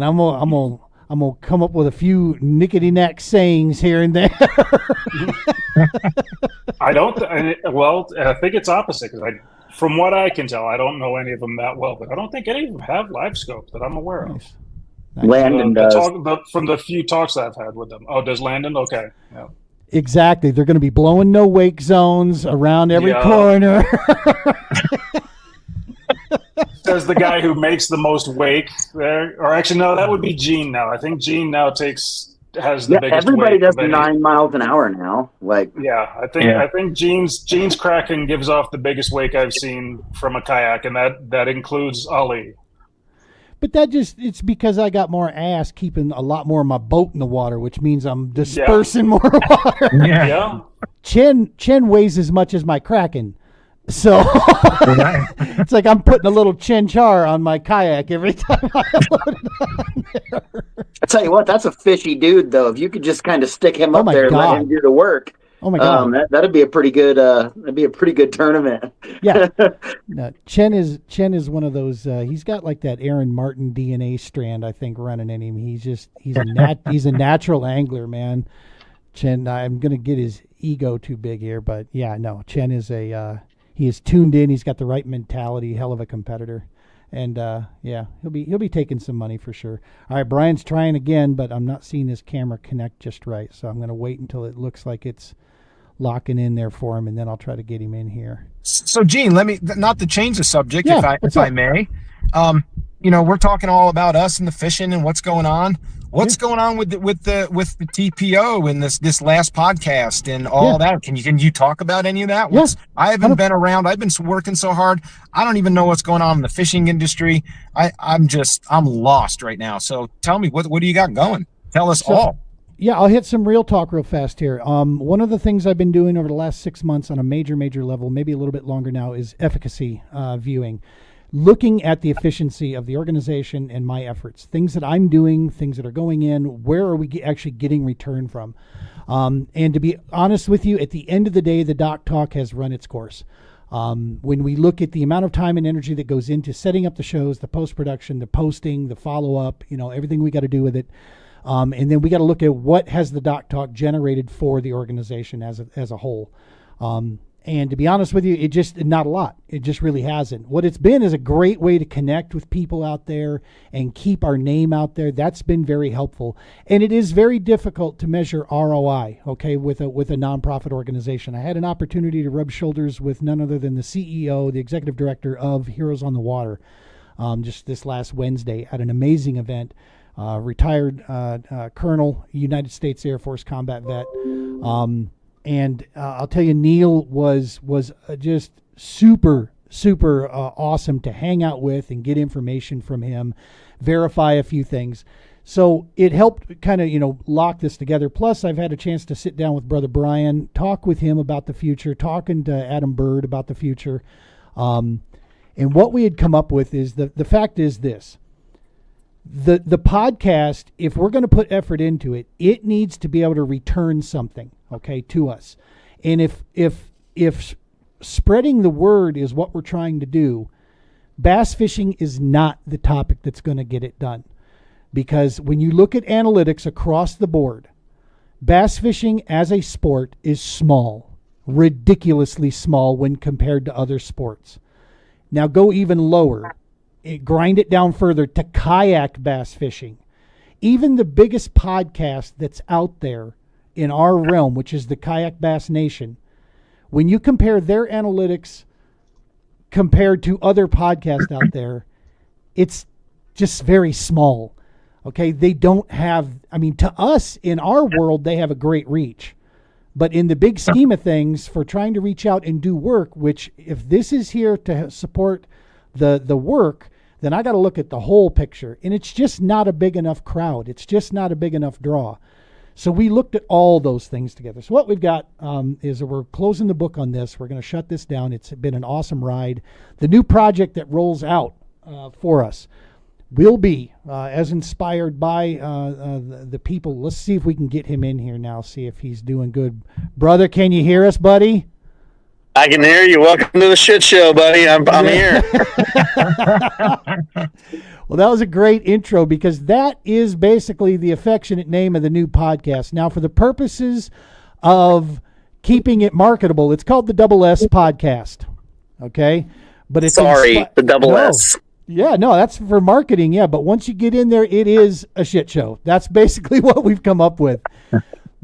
Speaker 1: I'm gonna come up with a few nickety knack sayings here and there.
Speaker 4: I think it's opposite because from what I can tell, I don't know any of them that well, but I don't think any of them have live scope that I'm aware of.
Speaker 1: Nice.
Speaker 5: Landon does.
Speaker 4: From the few talks I've had with them. Oh, does Landon? Okay. Yeah.
Speaker 1: Exactly. They're going to be blowing no wake zones around every
Speaker 4: Yeah.
Speaker 1: corner.
Speaker 4: Says the guy who makes the most wake there. Or actually, no, that would be Gene now. I think Gene now has the biggest
Speaker 5: everybody
Speaker 4: wake
Speaker 5: does
Speaker 4: of any.
Speaker 5: 9 miles an hour now.
Speaker 4: Yeah, I think Gene's Kraken gives off the biggest wake I've seen from a kayak, and that includes Ali.
Speaker 1: But it's because I got more ass keeping a lot more of my boat in the water, which means I'm dispersing more water.
Speaker 4: Yeah.
Speaker 1: Chen weighs as much as my Kraken. So it's like I'm putting a little Chen char on my kayak every time I load it on there.
Speaker 5: I tell you what, that's a fishy dude, though. If you could just kind of stick him up
Speaker 1: my
Speaker 5: there and
Speaker 1: God.
Speaker 5: let him do the work,
Speaker 1: Oh my God.
Speaker 5: that'd be a pretty good. That'd be a pretty good tournament.
Speaker 1: Yeah. No, Chen is one of those. He's got like that Aaron Martin DNA strand, I think, running in him. He's a natural angler, man. Chen, I'm gonna get his ego too big here, but yeah, no. Chen is he is tuned in. He's got the right mentality. Hell of a competitor, and yeah, he'll be taking some money for sure. All right, Brian's trying again, but I'm not seeing his camera connect just right, so I'm gonna wait until it looks like it's locking in there for him, and then I'll try to get him in here.
Speaker 3: So, Gene, let me not to change the subject,
Speaker 1: Yeah,
Speaker 3: if I may. We're talking all about us and the fishing and what's going on. What's going on with the TPO in this last podcast and all that? Can you talk about any of that? I haven't been around. I've been working so hard. I don't even know what's going on in the fishing industry. I'm lost right now. So tell me, what do you got going? Tell us all.
Speaker 1: Yeah, I'll hit some real talk real fast here. One of the things I've been doing over the last 6 months on a major level, maybe a little bit longer now, is efficacy viewing. Looking at the efficiency of the organization and my efforts, things that I'm doing, things that are going in, where are we actually getting return from? And to be honest with you, at the end of the day, the Dock Talk has run its course. When we look at the amount of time and energy that goes into setting up the shows, the post-production, the posting, the follow-up, everything we got to do with it, And then we got to look at what has the Dock Talk generated for the organization as a whole. And to be honest with you, it just not a lot. It just really hasn't. What it's been is a great way to connect with people out there and keep our name out there. That's been very helpful. And it is very difficult to measure ROI, okay, with a nonprofit organization. I had an opportunity to rub shoulders with none other than the CEO, the executive director of Heroes on the Water, just this last Wednesday at an amazing event. Retired Colonel, United States Air Force combat vet. And I'll tell you, Neil was just super awesome to hang out with and get information from him, verify a few things. So it helped kind of, lock this together. Plus, I've had a chance to sit down with Brother Brian, talk with him about the future, talking to Adam Bird about the future. And what we had come up with is the fact is this. The podcast, if we're going to put effort into it, it needs to be able to return something, okay, to us. And if spreading the word is what we're trying to do, bass fishing is not the topic that's going to get it done. Because when you look at analytics across the board, bass fishing as a sport is small, ridiculously small when compared to other sports. Now go even lower. Grind it down further to kayak bass fishing. Even the biggest podcast that's out there in our realm, which is the Kayak Bass Nation, when you compare their analytics compared to other podcasts out there, it's just very small. Okay, they don't have, to us in our world, they have a great reach. But in the big scheme of things, for trying to reach out and do work, which if this is here to support the work, then I got to look at the whole picture. And it's just not a big enough crowd. It's just not a big enough draw. So we looked at all those things together. So what we've got is we're closing the book on this. We're going to shut this down. It's been an awesome ride. The new project that rolls out for us will be as inspired by the people. Let's see if we can get him in here now, see if he's doing good. Brother, can you hear us, buddy?
Speaker 7: I can hear you. Welcome to the shit show, buddy. I'm here.
Speaker 1: Well, that was a great intro because that is basically the affectionate name of the new podcast. Now, for the purposes of keeping it marketable, it's called the Double S Podcast. Okay? But it's
Speaker 7: the double S.
Speaker 1: Yeah, no, that's for marketing, yeah. But once you get in there, it is a shit show. That's basically what we've come up with.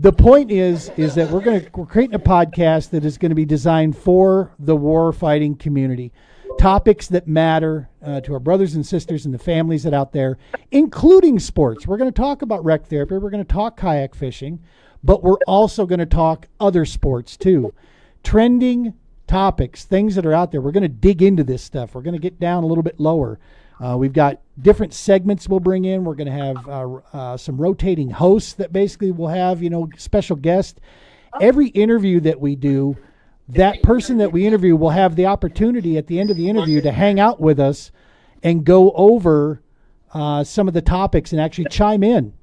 Speaker 1: The point is that we're creating a podcast that is going to be designed for the war fighting community. Topics that matter to our brothers and sisters and the families that out there, including sports. We're going to talk about rec therapy. We're going to talk kayak fishing, but we're also going to talk other sports too. Trending topics, things that are out there. We're going to dig into this stuff. We're going to get down a little bit lower. We've got different segments we'll bring in. We're going to have some rotating hosts that basically will have, special guests. Every interview that we do, that person that we interview will have the opportunity at the end of the interview to hang out with us and go over some of the topics and actually chime in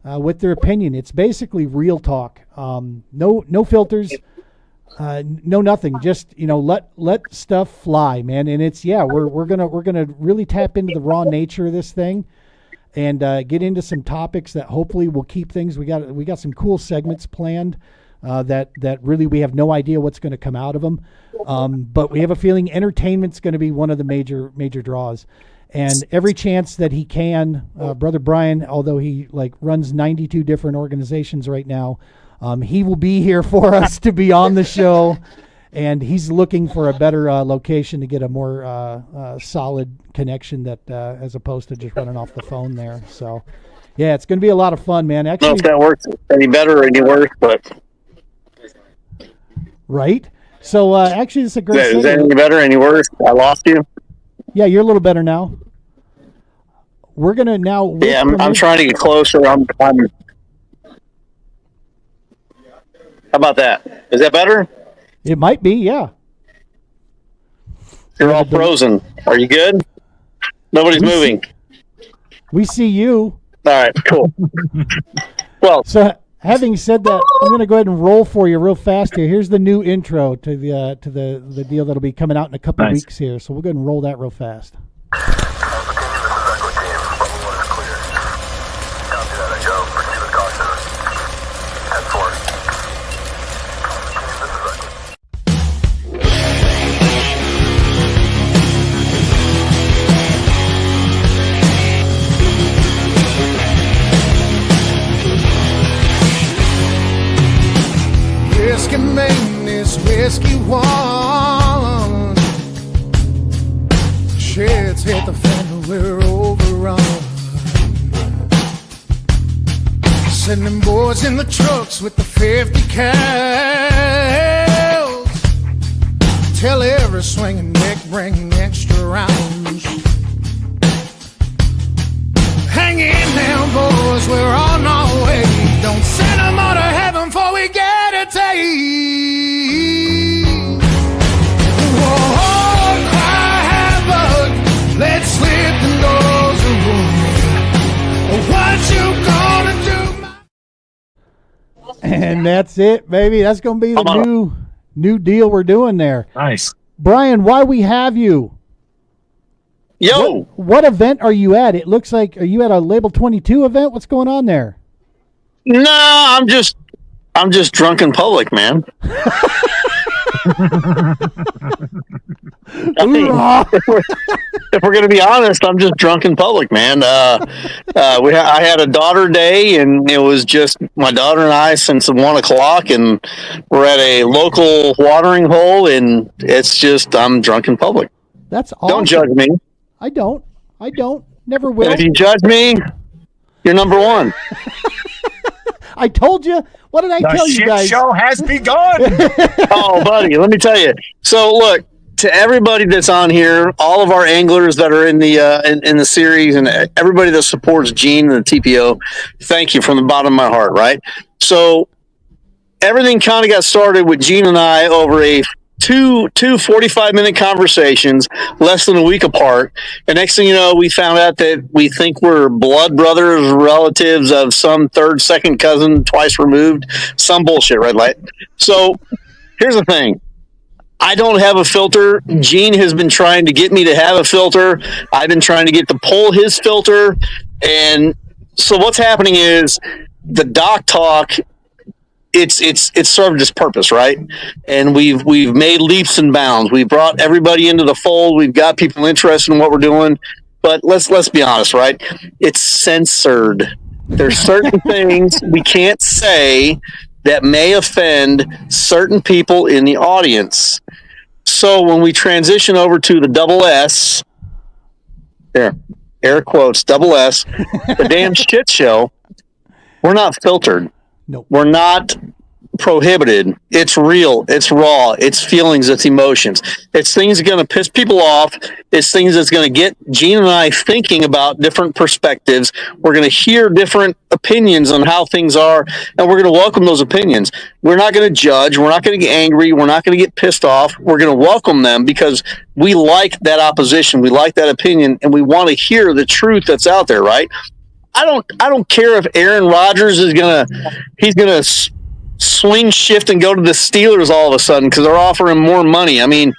Speaker 1: with their opinion. It's basically real talk. No filters. No, nothing. Just let stuff fly, man. And it's we're gonna really tap into the raw nature of this thing, and get into some topics that hopefully will keep things. We got some cool segments planned that really we have no idea what's going to come out of them, but we have a feeling entertainment's going to be one of the major draws. And every chance that he can, Brother Brian, although he runs 92 different organizations right now. He will be here for us to be on the show, and he's looking for a better location to get a more solid connection that as opposed to just running off the phone there. So, yeah, it's going to be a lot of fun, man. Actually,
Speaker 7: I don't know if that works any better or any worse, but
Speaker 1: right. So, actually, it's a great.
Speaker 7: Is that any better, any worse? I lost you.
Speaker 1: Yeah, you're a little better now. We're gonna now.
Speaker 7: Yeah, I'm trying to get closer. I'm How about that? Is that better?
Speaker 1: It might be, yeah.
Speaker 7: You're all frozen. Are you good? Nobody's moving.
Speaker 1: We see you.
Speaker 7: All right, cool. Well,
Speaker 1: so having said that, I'm going to go ahead and roll for you real fast here. Here's the new intro to the deal that'll be coming out in a couple of weeks here. So we'll go ahead and roll that real fast.
Speaker 8: rescue one. Sheds hit the fan, we're overrun. Send them boys in the trucks with the 50 cals. Tell every swinging neck, bring extra rounds. Hang in now, boys, we're on our way. Don't send them out of heaven before we get a taste. Whoa, cry havoc, let's slit the doors and run. What you gonna do?
Speaker 1: And that's it, baby. That's going to be the new deal we're doing there.
Speaker 3: Nice.
Speaker 1: Brian, why we have you?
Speaker 7: Yo,
Speaker 1: What event are you at? It looks like, are you at a Label 22 event? What's going on there?
Speaker 7: no, I'm just drunk in public, man. I mean, if we're going to be honest, I'm just drunk in public, man. I had a daughter day, and it was just my daughter and I since 1 o'clock, and we're at a local watering hole, and it's just I'm drunk in public.
Speaker 1: That's awesome.
Speaker 7: Don't judge me.
Speaker 1: I don't. Never will.
Speaker 7: If you judge me, you're number one.
Speaker 1: I told you. What did I tell you guys?
Speaker 3: The shit show has begun.
Speaker 7: Oh, buddy, let me tell you. So, look, to everybody that's on here, all of our anglers that are in the in the series, and everybody that supports Gene and the TPO, thank you from the bottom of my heart. Right. So, everything kind of got started with Gene and I over a two 45-minute conversations, less than a week apart. And next thing you know, we found out that we think we're blood brothers, relatives of some third, second cousin, twice removed, some bullshit, red light. So here's the thing. I don't have a filter. Gene has been trying to get me to have a filter. I've been trying to get to pull his filter. And so what's happening is the Dock Talk, it's served its purpose, right? And we've made leaps and bounds. We've brought everybody into the fold. We've got people interested in what we're doing. But let's be honest, right? It's censored. There's certain things we can't say that may offend certain people in the audience. So when we transition over to the double S, there, air quotes, double S, the damn shit show, we're not filtered.
Speaker 1: Nope.
Speaker 7: We're not prohibited. It's real. It's raw. It's feelings. It's emotions. It's things that are going to piss people off. It's things that's going to get Gene and I thinking about different perspectives. We're going to hear different opinions on how things are, and we're going to welcome those opinions. We're not going to judge. We're not going to get angry. We're not going to get pissed off. We're going to welcome them because we like that opposition. We like that opinion, and we want to hear the truth that's out there, right? I don't care if Aaron Rodgers is gonna swing shift and go to the Steelers all of a sudden because they're offering more money. I mean,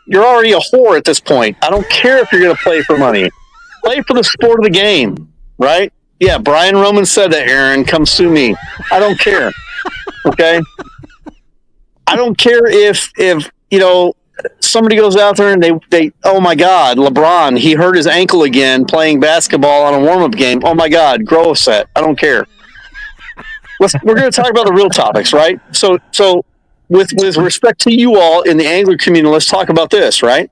Speaker 7: you're already a whore at this point. I don't care if you're gonna play for money. Play for the sport of the game, right? Yeah, Brian Roman said that. Aaron, come sue me. I don't care. Okay, I don't care if you know. Somebody goes out there and they oh my God, LeBron, he hurt his ankle again playing basketball on a warm-up game. Oh my God, grow a set. I don't care. We're going to talk about the real topics, right? So with respect to you all in the angler community, let's talk about this, right?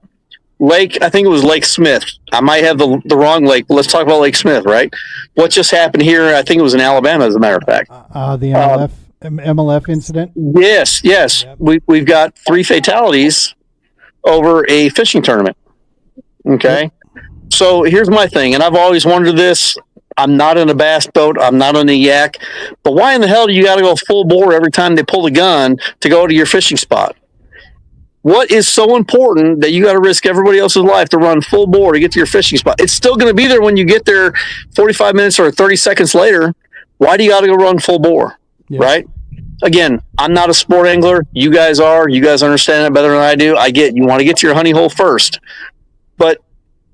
Speaker 7: Lake, I think it was Lake Smith. I might have the wrong lake, but let's talk about Lake Smith, right? What just happened here, I think it was in Alabama, as a matter of fact.
Speaker 1: The MLF incident?
Speaker 7: Yes.
Speaker 1: Yep.
Speaker 7: We've got 3 fatalities over a fishing tournament. Okay. So here's my thing. And I've always wondered this. I'm not in a bass boat. I'm not on a yak, but why in the hell do you got to go full bore every time they pull the gun to go to your fishing spot? What is so important that you got to risk everybody else's life to run full bore to get to your fishing spot? It's still going to be there when you get there 45 minutes or 30 seconds later. Why do you got to go run full bore? Yeah. Right. Again, I'm not a sport angler. You guys are. You guys understand it better than I do. I get you want to get to your honey hole first. But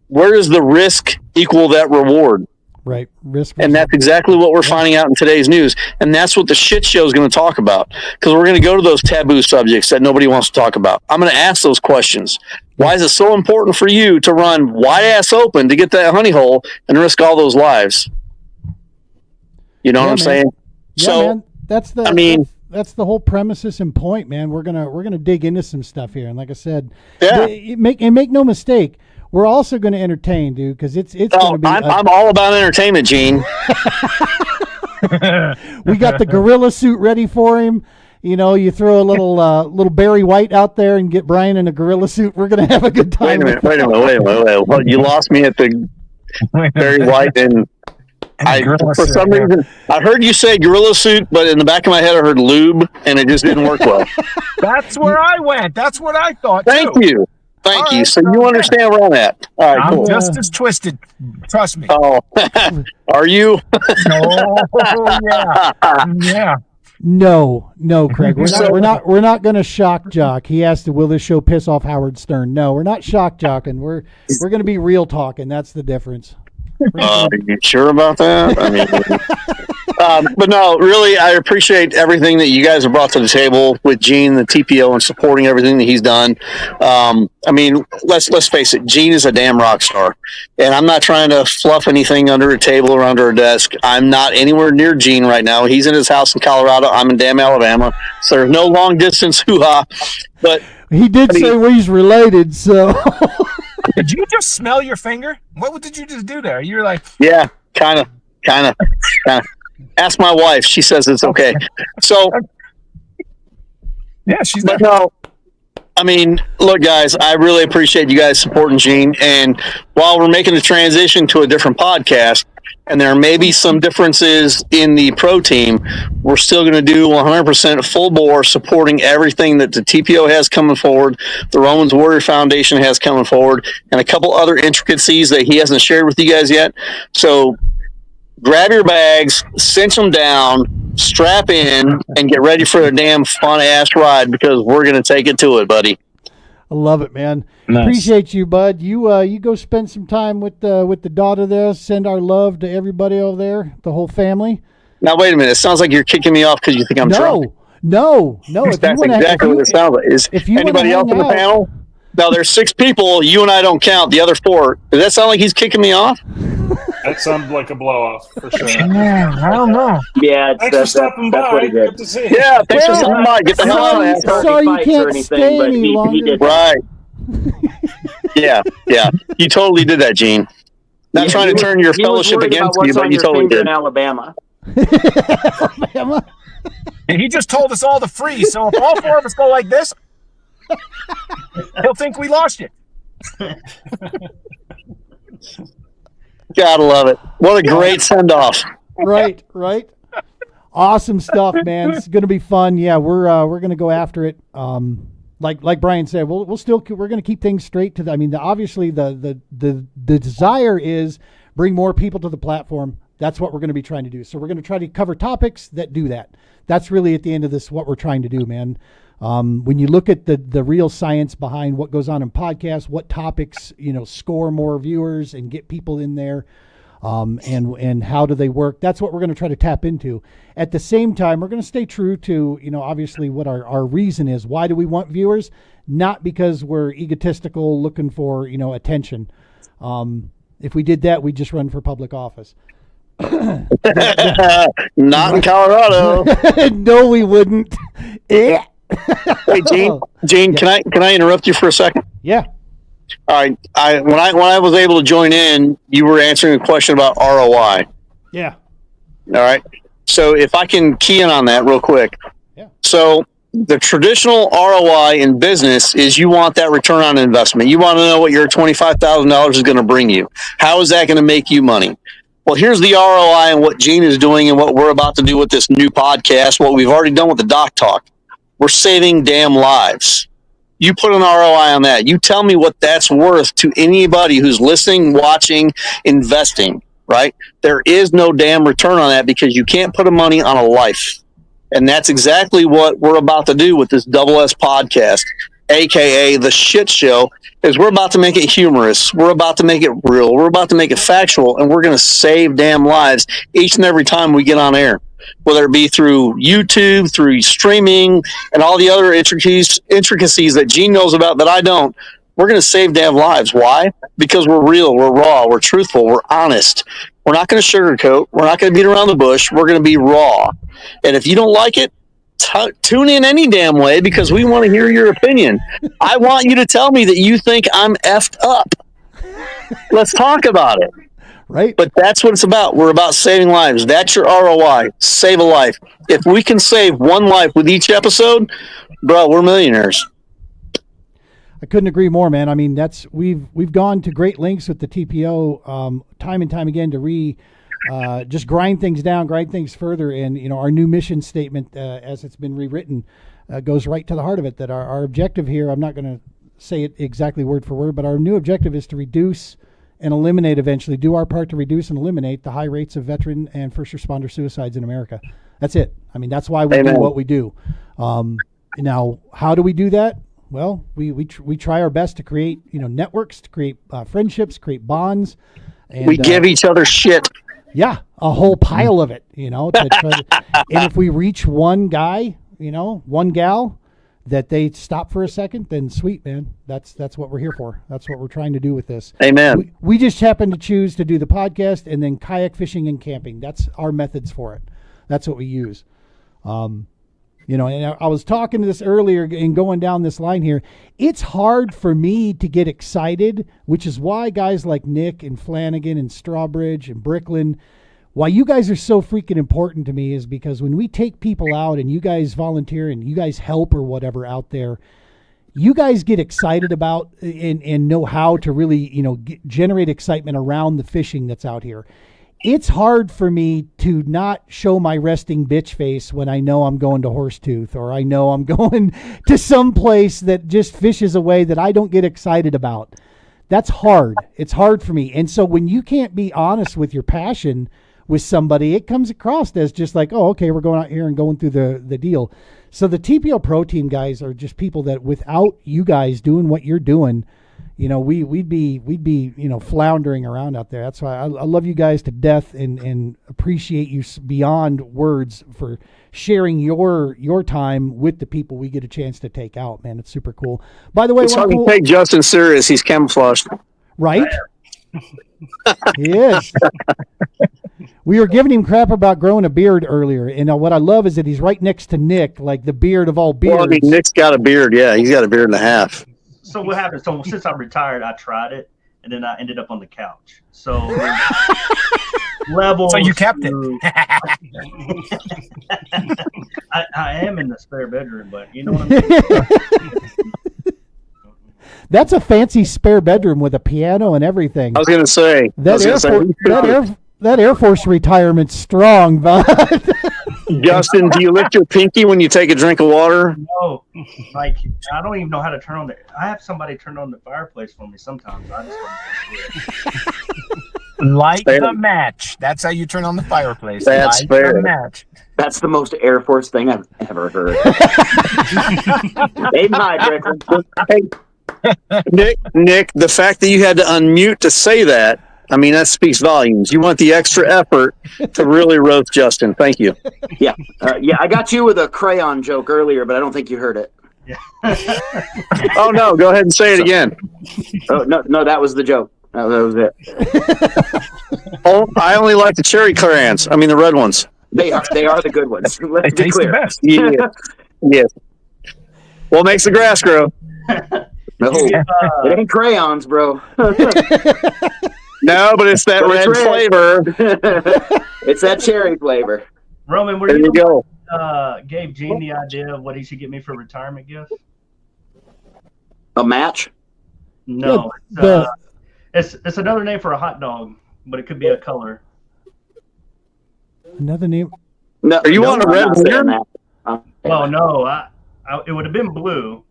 Speaker 7: where does the risk equal that reward?
Speaker 1: Right. Risk.
Speaker 7: And that's exactly what we're finding out in today's news. And that's what the shit show is going to talk about. Because we're going to go to those taboo subjects that nobody wants to talk about. I'm going to ask those questions. Why is it so important for you to run wide ass open to get that honey hole and risk all those lives? You know what I'm saying?
Speaker 1: Yeah,
Speaker 7: so,
Speaker 1: man. That's whole premises and point, man. We're gonna dig into some stuff here, and like I said,
Speaker 7: Yeah.
Speaker 1: make no mistake, we're also going to entertain, dude, because it's going to be.
Speaker 7: I'm all about entertainment, Gene.
Speaker 1: We got the gorilla suit ready for him. You know, you throw a little Barry White out there and get Brian in a gorilla suit. We're going to have a good time.
Speaker 7: Wait a minute. Well, you lost me at the Barry White, and for some reason, I heard you say gorilla suit, but in the back of my head, I heard lube, and it just didn't work well.
Speaker 3: That's where I went. That's what I thought.
Speaker 7: Thank you. Thank you.
Speaker 3: Right,
Speaker 7: So you understand where I'm at. All right,
Speaker 3: I'm
Speaker 7: cool.
Speaker 3: just as twisted. Trust me.
Speaker 7: Oh, are you?
Speaker 3: Oh, yeah. Yeah.
Speaker 1: No, Craig. We're not going to shock jock. He asked, "Will this show piss off Howard Stern?" No, we're not shock jocking. We're going to be real talking. That's the difference.
Speaker 7: Are you sure about that? I mean, but no, really, I appreciate everything that you guys have brought to the table with Gene, the TPO, and supporting everything that he's done. I mean, let's face it, Gene is a damn rock star, and I'm not trying to fluff anything under a table or under a desk. I'm not anywhere near Gene right now. He's in his house in Colorado. I'm in damn Alabama, so there's no long distance hoo-ha. But
Speaker 1: he did say he's related, so.
Speaker 3: Did you just smell your finger? What did you just do there? You're like,
Speaker 7: yeah, kind of. Ask my wife; she says it's okay. So,
Speaker 3: yeah, she's.
Speaker 7: But no, I mean, look, guys, I really appreciate you guys supporting Gene. And while we're making the transition to a different podcast, and there may be some differences in the pro team, we're still going to do 100% full bore supporting everything that the TPO has coming forward, the Romans Warrior Foundation has coming forward, and a couple other intricacies that he hasn't shared with you guys yet. So grab your bags, cinch them down, strap in, and get ready for a damn fun-ass ride, because we're going to take it to it, buddy.
Speaker 1: I love it, man.
Speaker 3: Nice.
Speaker 1: Appreciate you, bud. You go spend some time with the daughter there. Send our love to everybody over there, the whole family.
Speaker 7: Now, wait a minute. It sounds like you're kicking me off because you think I'm drunk.
Speaker 1: No. If
Speaker 7: That's
Speaker 1: you wanna,
Speaker 7: exactly what it sounds like. Is anybody else on the panel? Now, there's 6 people. You and I don't count. The other 4. Does that sound like he's kicking me off?
Speaker 4: That sounds like a blow off for sure.
Speaker 3: Yeah, I don't know.
Speaker 5: Yeah,
Speaker 4: Thanks for stopping
Speaker 5: that's
Speaker 4: by.
Speaker 5: what he did.
Speaker 4: Good to see you.
Speaker 7: Yeah, thanks for stopping by. Get the hell out of here.
Speaker 1: Sorry you can't stay
Speaker 5: but
Speaker 1: any
Speaker 5: he
Speaker 1: longer.
Speaker 5: did.
Speaker 7: Right. Yeah. You totally did that, Gene. Not trying to turn your fellowship against you, but you totally did.
Speaker 5: In Alabama.
Speaker 1: Alabama.
Speaker 3: And he just told us all to freeze. So if all 4 of us go like this, he'll think we lost you.
Speaker 7: Gotta love it. What a great send-off.
Speaker 1: Right. Awesome stuff, man. It's gonna be fun. Yeah, we're gonna go after it. Like Brian said, we're gonna keep things straight to the. I mean, obviously the desire is bring more people to the platform. That's what we're going to be trying to do. So we're going to try to cover topics that do that. That's really at the end of this what we're trying to do, man. When you look at the real science behind what goes on in podcasts, what topics score more viewers and get people in there, and how do they work? That's what we're going to try to tap into. At the same time, we're going to stay true to obviously what our reason is. Why do we want viewers? Not because we're egotistical looking for attention. If we did that, we'd just run for public office.
Speaker 7: Not in Colorado.
Speaker 1: No, we wouldn't.
Speaker 7: Hey, Gene,
Speaker 1: Yeah.
Speaker 7: can I interrupt you for a second?
Speaker 1: Yeah.
Speaker 7: All right. When I was able to join in, you were answering a question about ROI.
Speaker 1: Yeah.
Speaker 7: All right. So if I can key in on that real quick.
Speaker 1: Yeah.
Speaker 7: So the traditional ROI in business is you want that return on investment. You want to know what your $25,000 is going to bring you. How is that going to make you money? Well, here's the ROI and what Gene is doing and what we're about to do with this new podcast, what we've already done with the Dock Talk. We're saving damn lives. You put an ROI on that. You tell me what that's worth to anybody who's listening, watching, investing, right? There is no damn return on that because you can't put a money on a life. And that's exactly what we're about to do with this Double S podcast, AKA the shit show, is we're about to make it humorous. We're about to make it real. We're about to make it factual, and we're going to save damn lives each and every time we get on air, whether it be through YouTube, through streaming, and all the other intricacies that Gene knows about that I don't. We're going to save damn lives. Why? Because we're real, we're raw, we're truthful, we're honest. We're not going to sugarcoat. We're not going to beat around the bush. We're going to be raw. And if you don't like it, tune in any damn way because we want to hear your opinion. I want you to tell me that you think I'm effed up. Let's talk about it.
Speaker 1: Right.
Speaker 7: But that's what it's about. We're about saving lives. That's your ROI. Save a life. If we can save one life with each episode, bro, we're millionaires.
Speaker 1: I couldn't agree more, man. I mean, we've gone to great lengths with the TPO time and time again to just grind things down, grind things further. And, our new mission statement, as it's been rewritten, goes right to the heart of it, that our objective here, I'm not going to say it exactly word for word, but our new objective is to reduce and eliminate, eventually do our part to reduce and eliminate the high rates of veteran and first responder suicides in America. That's it. I mean, that's why we do what we do. Now, how do we do that? Well, we try our best to create, networks, to create friendships, create bonds. And,
Speaker 7: we give each other shit.
Speaker 1: Yeah, a whole pile of it, and if we reach one guy, one gal, that they stop for a second, then sweet, man. That's what we're here for. That's what we're trying to do with this.
Speaker 7: Amen.
Speaker 1: We just happen to choose to do the podcast and then kayak fishing and camping. That's our methods for it. That's what we use. And I was talking to this earlier and going down this line here. It's hard for me to get excited, which is why guys like Nick and Flanagan and Strawbridge and Bricklin, why you guys are so freaking important to me is because when we take people out and you guys volunteer and you guys help or whatever out there, you guys get excited about and know how to really, generate excitement around the fishing that's out here. It's hard for me to not show my resting bitch face when I know I'm going to Horsetooth or I know I'm going to some place that just fishes away that I don't get excited about. That's hard. It's hard for me. And so when you can't be honest with your passion with somebody, it comes across as just like, oh, okay, we're going out here and going through the deal. So the TPO Pro Team guys are just people that without you guys doing what you're doing, we'd be floundering around out there. That's why I love you guys to death and appreciate you beyond words for sharing your time with the people we get a chance to take out, man. It's super cool. By the way,
Speaker 7: it's hard to take Justin serious. He's camouflaged.
Speaker 1: Right? He is. We were giving him crap about growing a beard earlier, and what I love is that he's right next to Nick, like the beard of all beards.
Speaker 7: Well, I mean, Nick's got a beard. Yeah, he's got a beard and a half.
Speaker 6: So what happened? So since I'm retired, I tried it, and then I ended up on the couch. So levels.
Speaker 3: So you kept it.
Speaker 6: I am in the spare bedroom, but you know what I mean.
Speaker 1: That's a fancy spare bedroom with a piano and everything.
Speaker 7: I was going to say
Speaker 1: that Air Force retirement's strong, bud.
Speaker 7: Justin, do you lift your pinky when you take a drink of water?
Speaker 6: No, I don't even know how to turn on I have somebody turn on the fireplace for me sometimes. I just don't do it.
Speaker 3: Light the match. That's how you turn on the fireplace.
Speaker 7: That's
Speaker 3: Light
Speaker 7: fair.
Speaker 3: the match.
Speaker 5: That's the most Air Force thing I've ever heard. Aim high, Bricklin.
Speaker 7: Hey, Nick, the fact that you had to unmute to say that, I mean, that speaks volumes. You want the extra effort to really roast Justin. Thank you.
Speaker 5: Yeah. I got you with a crayon joke earlier, but I don't think you heard it.
Speaker 6: Yeah.
Speaker 7: Oh, no. Go ahead and say it again.
Speaker 5: Oh, no, that was the joke. That was it.
Speaker 7: Oh, I only like the cherry crayons. I mean, the red ones.
Speaker 5: They are the good ones.
Speaker 3: They
Speaker 5: Let's be
Speaker 3: taste
Speaker 5: clear.
Speaker 3: the best.
Speaker 7: Yeah. Yes. What makes the grass grow?
Speaker 5: No, it ain't crayons, bro.
Speaker 7: No, but it's that red flavor.
Speaker 5: It's that cherry flavor.
Speaker 6: Roman, were
Speaker 7: There you go.
Speaker 6: Gave Gene the idea of what he should get me for retirement gift?
Speaker 5: A match?
Speaker 6: No, it's another name for a hot dog, but it could be a color.
Speaker 1: Another name?
Speaker 5: No.
Speaker 7: Are you on a
Speaker 5: I'm
Speaker 7: red
Speaker 5: not saying
Speaker 7: beard?
Speaker 5: that.
Speaker 6: Well, no, it would have been blue.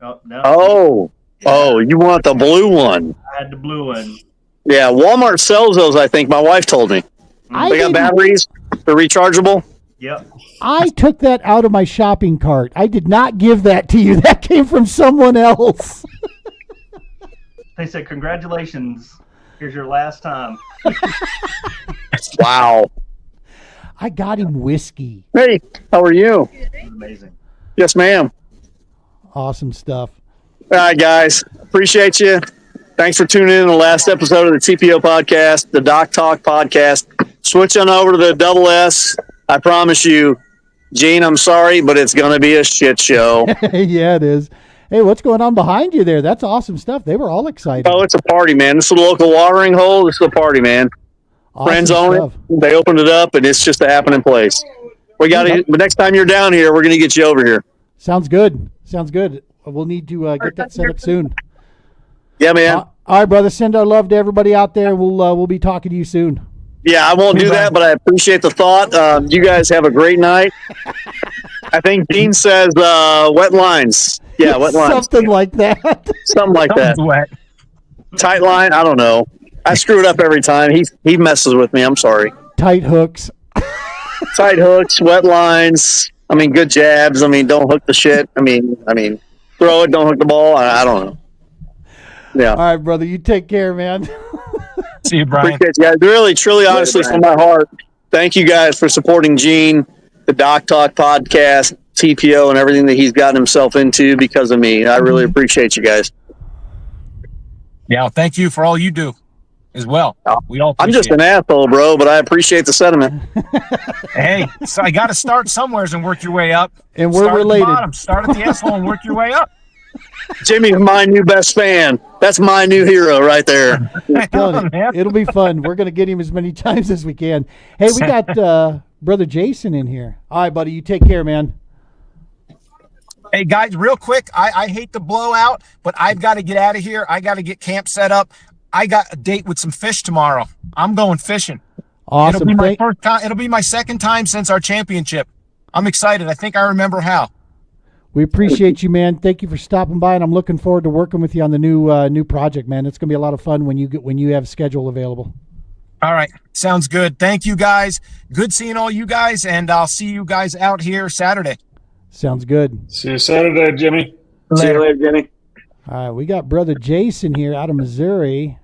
Speaker 6: Oh, no.
Speaker 7: Oh, you want the blue one?
Speaker 6: I had the blue one.
Speaker 7: Yeah, Walmart sells those, I think. My wife told me. They got batteries. They're rechargeable.
Speaker 6: Yep.
Speaker 1: I took that out of my shopping cart. I did not give that to you. That came from someone else.
Speaker 6: They said, congratulations. Here's your last time.
Speaker 7: Wow.
Speaker 1: I got him whiskey.
Speaker 7: Hey, how are you?
Speaker 6: It was amazing.
Speaker 7: Yes, ma'am.
Speaker 1: Awesome stuff.
Speaker 7: All right, guys. Appreciate you. Thanks for tuning in to the last episode of the TPO podcast, the Dock Talk podcast. Switch on over to the double S. I promise you, Gene, I'm sorry, but it's going to be a shit show.
Speaker 1: Yeah, it is. Hey, what's going on behind you there? That's awesome stuff. They were all excited.
Speaker 7: Oh, it's a party, man. This is a local watering hole. This is a party, man.
Speaker 1: Awesome
Speaker 7: Friends own
Speaker 1: stuff.
Speaker 7: it. They opened it up, and it's just a happening place. We got to. But next time you're down here, we're going to get you over here.
Speaker 1: Sounds good. Sounds good. We'll need to get that set up soon.
Speaker 7: Yeah, man.
Speaker 1: All right, brother. Send our love to everybody out there. We'll be talking to you soon.
Speaker 7: Yeah, I won't do that, but I appreciate the thought. You guys have a great night. I think Dean says wet lines. Yeah, wet lines.
Speaker 1: Something like that.
Speaker 7: Something like that.
Speaker 3: Wet.
Speaker 7: Tight line. I don't know. I screw it up every time. He messes with me. I'm sorry.
Speaker 1: Tight hooks.
Speaker 7: Tight hooks, wet lines. I mean, good jabs. I mean, don't hook the shit. I mean, throw it. Don't hook the ball. I don't know. Yeah.
Speaker 1: All right, brother. You take care, man.
Speaker 3: See you, Brian.
Speaker 7: Appreciate you guys. Really, truly, honestly, from my heart, thank you guys for supporting Gene, the Dock Talk podcast, TPO, and everything that he's gotten himself into because of me. I really appreciate you guys.
Speaker 3: Yeah, well, thank you for all you do as well. We all
Speaker 7: I'm just
Speaker 3: appreciate
Speaker 7: an asshole, bro, but I appreciate the sentiment.
Speaker 3: Hey, so I got to start somewhere and work your way up.
Speaker 1: And we're
Speaker 3: Start
Speaker 1: related.
Speaker 3: At the bottom. Start at the asshole and work your way up.
Speaker 7: Jimmy's my new best fan. That's my new hero right there.
Speaker 1: Telling you, it'll be fun. We're going to get him as many times as we can. Hey, we got brother Jason in here. All right, buddy. You take care, man.
Speaker 3: Hey, guys, real quick, I hate to blow out, but I've got to get out of here. I got to get camp set up. I got a date with some fish tomorrow. I'm going fishing.
Speaker 1: Awesome.
Speaker 3: It'll be my first time. It'll be my second time since our championship. I'm excited. I think I remember how.
Speaker 1: We appreciate you, man. Thank you for stopping by, and I'm looking forward to working with you on the new project, man. It's going to be a lot of fun when you have a schedule available.
Speaker 3: All right. Sounds good. Thank you, guys. Good seeing all you guys, and I'll see you guys out here Saturday.
Speaker 1: Sounds good.
Speaker 4: See you Saturday, Jimmy.
Speaker 5: See you later, Jimmy.
Speaker 1: All right, we got brother Jason here out of Missouri.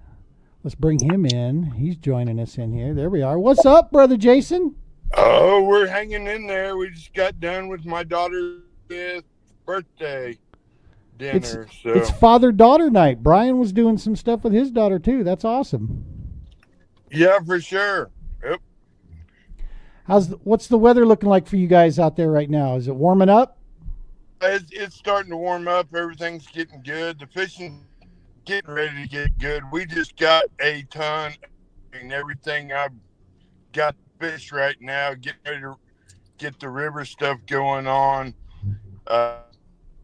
Speaker 1: Let's bring him in. He's joining us in here. There we are. What's up, brother Jason?
Speaker 9: Oh, we're hanging in there. We just got done with my daughter's birthday dinner.
Speaker 1: It's father-daughter night. Brian was doing some stuff with his daughter, too. That's awesome.
Speaker 9: Yeah, for sure. Yep.
Speaker 1: What's the weather looking like for you guys out there right now? Is it warming up?
Speaker 9: It's starting to warm up. Everything's getting good. The fishing getting ready to get good. We just got a ton and everything. I've got fish right now, getting ready to get the river stuff going on.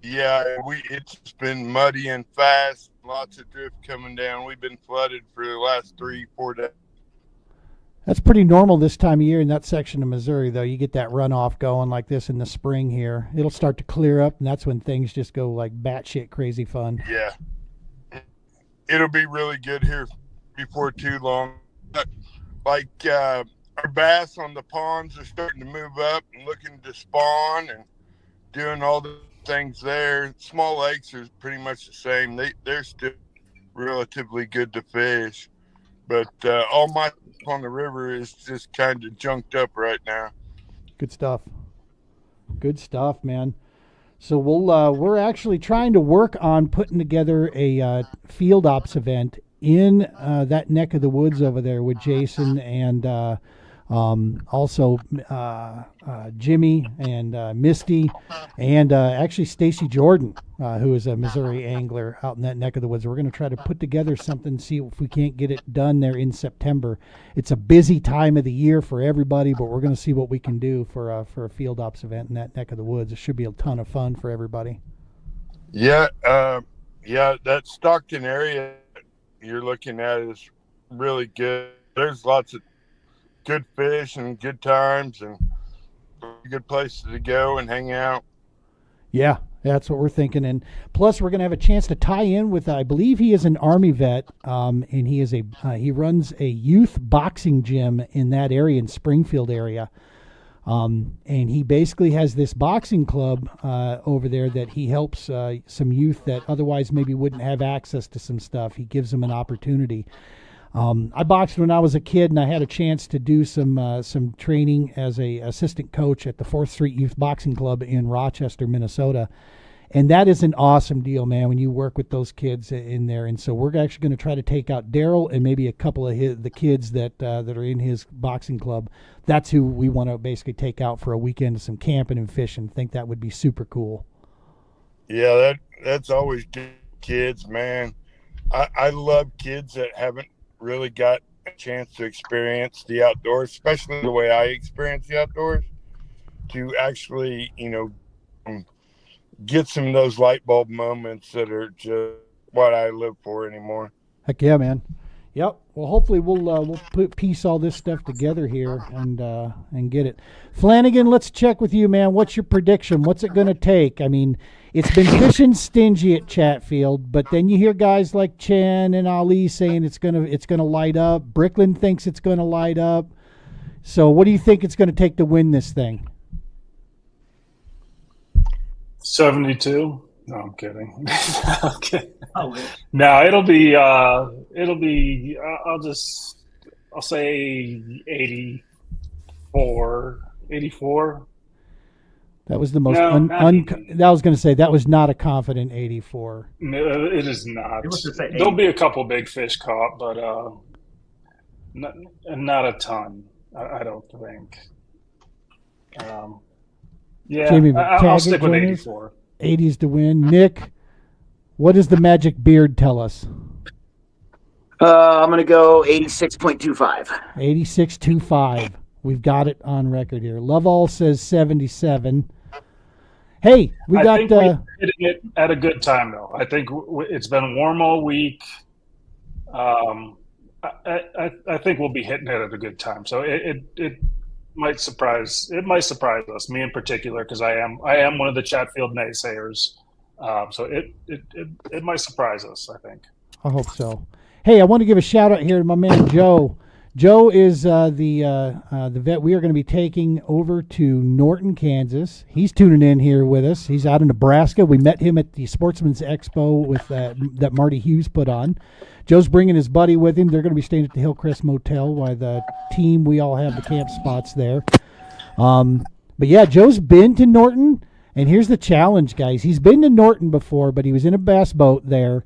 Speaker 9: It's been muddy and fast. Lots of drift coming down. We've been flooded for the last 3-4 days.
Speaker 1: That's pretty normal this time of year in that section of Missouri, though. You get that runoff going like this in the spring here. It'll start to clear up, and that's when things just go like batshit crazy fun.
Speaker 9: Yeah. It'll be really good here before too long. Like our bass on the ponds are starting to move up and looking to spawn and doing all the things there. Small lakes are pretty much the same. They're still relatively good to fish. But all my on the river is just kind of junked up right now.
Speaker 1: Good stuff. Good stuff, man. So we're actually trying to work on putting together a field ops event in that neck of the woods over there with Jason and also Jimmy and Misty and actually Stacy Jordan, who is a Missouri angler out in that neck of the woods. We're going to try to put together something, see if we can't get it done there in September. It's a busy time of the year for everybody, but we're going to see what we can do for a field ops event in that neck of the woods. It should be a ton of fun for everybody.
Speaker 9: Yeah, that Stockton area you're looking at is really good. There's lots of good fish and good times and good places to go and hang out.
Speaker 1: Yeah, that's what we're thinking. And plus we're going to have a chance to tie in with, I believe he is an Army vet, and he runs a youth boxing gym in that area, in Springfield area. And he basically has this boxing club over there that he helps some youth that otherwise maybe wouldn't have access to some stuff. He gives them an opportunity. I boxed when I was a kid, and I had a chance to do some training as a assistant coach at the 4th Street Youth Boxing Club in Rochester, Minnesota. And that is an awesome deal, man, when you work with those kids in there. And so we're actually going to try to take out Daryl and maybe a couple of the kids that are in his boxing club. That's who we want to basically take out for a weekend of some camping and fishing. Think that would be super cool.
Speaker 9: Yeah, that's always good. Kids, man. I love kids that haven't really got a chance to experience the outdoors, especially the way I experience the outdoors, to actually, get some of those light bulb moments that are just what I live for anymore.
Speaker 1: Heck yeah, man. Yep. Well, hopefully we'll piece all this stuff together here and get it. Flanagan, let's check with you, man. What's your prediction? What's it going to take? I mean, it's been fishing stingy at Chatfield, but then you hear guys like Chen and Ali saying it's gonna light up. Bricklin thinks it's going to light up. So, what do you think it's going to take to win this thing?
Speaker 4: 72. No, I'm kidding. Okay.
Speaker 6: Oh,
Speaker 4: No, it'll be. I'll say 84. 84.
Speaker 1: That was the most.
Speaker 4: No,
Speaker 1: I was going to say that was not a confident 84.
Speaker 4: No, it is not.
Speaker 6: It was to say
Speaker 4: There'll
Speaker 6: 80.
Speaker 4: be a couple big fish caught, but not a ton. I don't think. Yeah,
Speaker 1: Jamie,
Speaker 4: I'll
Speaker 1: Taggart
Speaker 4: stick with
Speaker 1: join us?
Speaker 4: 84.
Speaker 1: 80s to win. Nick, what does the magic beard tell us?
Speaker 5: I'm going to go 86.25.
Speaker 1: 86.25. We've got it on record here. Lovall says 77. Hey, we
Speaker 4: I
Speaker 1: got.
Speaker 4: think we're hitting it at a good time, though. I think it's been warm all week. I think we'll be hitting it at a good time. So it might surprise. It might surprise us, me in particular, because I am one of the Chatfield naysayers. So it might surprise us, I think.
Speaker 1: I hope so. Hey, I want to give a shout out here to my man Joe. Joe is the vet we are going to be taking over to Norton, Kansas. He's tuning in here with us. He's out in Nebraska. We met him at the Sportsman's Expo with that Marty Hughes put on. Joe's bringing his buddy with him. They're going to be staying at the Hillcrest Motel while the team, we all have the camp spots there. But yeah, Joe's been to Norton, and here's the challenge, guys. He's been to Norton before, but he was in a bass boat there,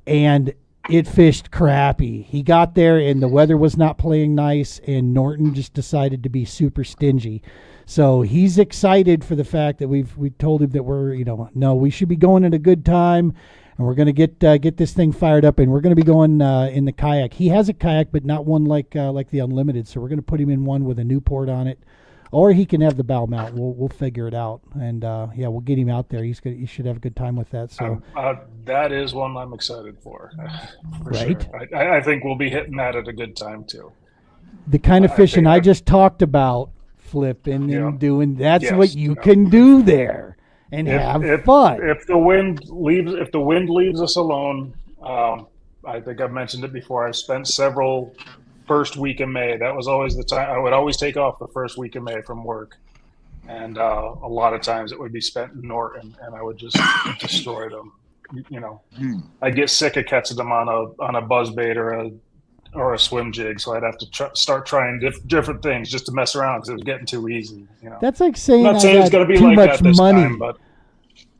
Speaker 1: and it fished crappy. He got there and the weather was not playing nice, and Norton just decided to be super stingy. So he's excited for the fact that we told him that we should be going at a good time, and we're going to get this thing fired up, and we're going to be going in the kayak. He has a kayak, but not one like the Unlimited. So we're going to put him in one with a Newport on it, or he can have the bow mount. We'll figure it out, and we'll get him out there. He should have a good time with that. So
Speaker 4: that is one I'm excited for
Speaker 1: right.
Speaker 4: Sure. I think we'll be hitting that at a good time too.
Speaker 1: The kind of fishing I just talked about, flipping and doing. That's
Speaker 4: Yes,
Speaker 1: what you can do there and have fun.
Speaker 4: If the wind leaves us alone, I think I've mentioned it before. I've spent several first week in May. That was always the time. I would always take off the first week of May from work, and a lot of times it would be spent in Norton, and I would just destroy them. I'd get sick of catching them on a buzzbait or a swim jig, so I'd have to start trying different things just to mess around because it was getting too easy.
Speaker 1: That's like saying
Speaker 4: I'm not saying it's going to be
Speaker 1: too
Speaker 4: like
Speaker 1: much
Speaker 4: that this
Speaker 1: money.
Speaker 4: time, but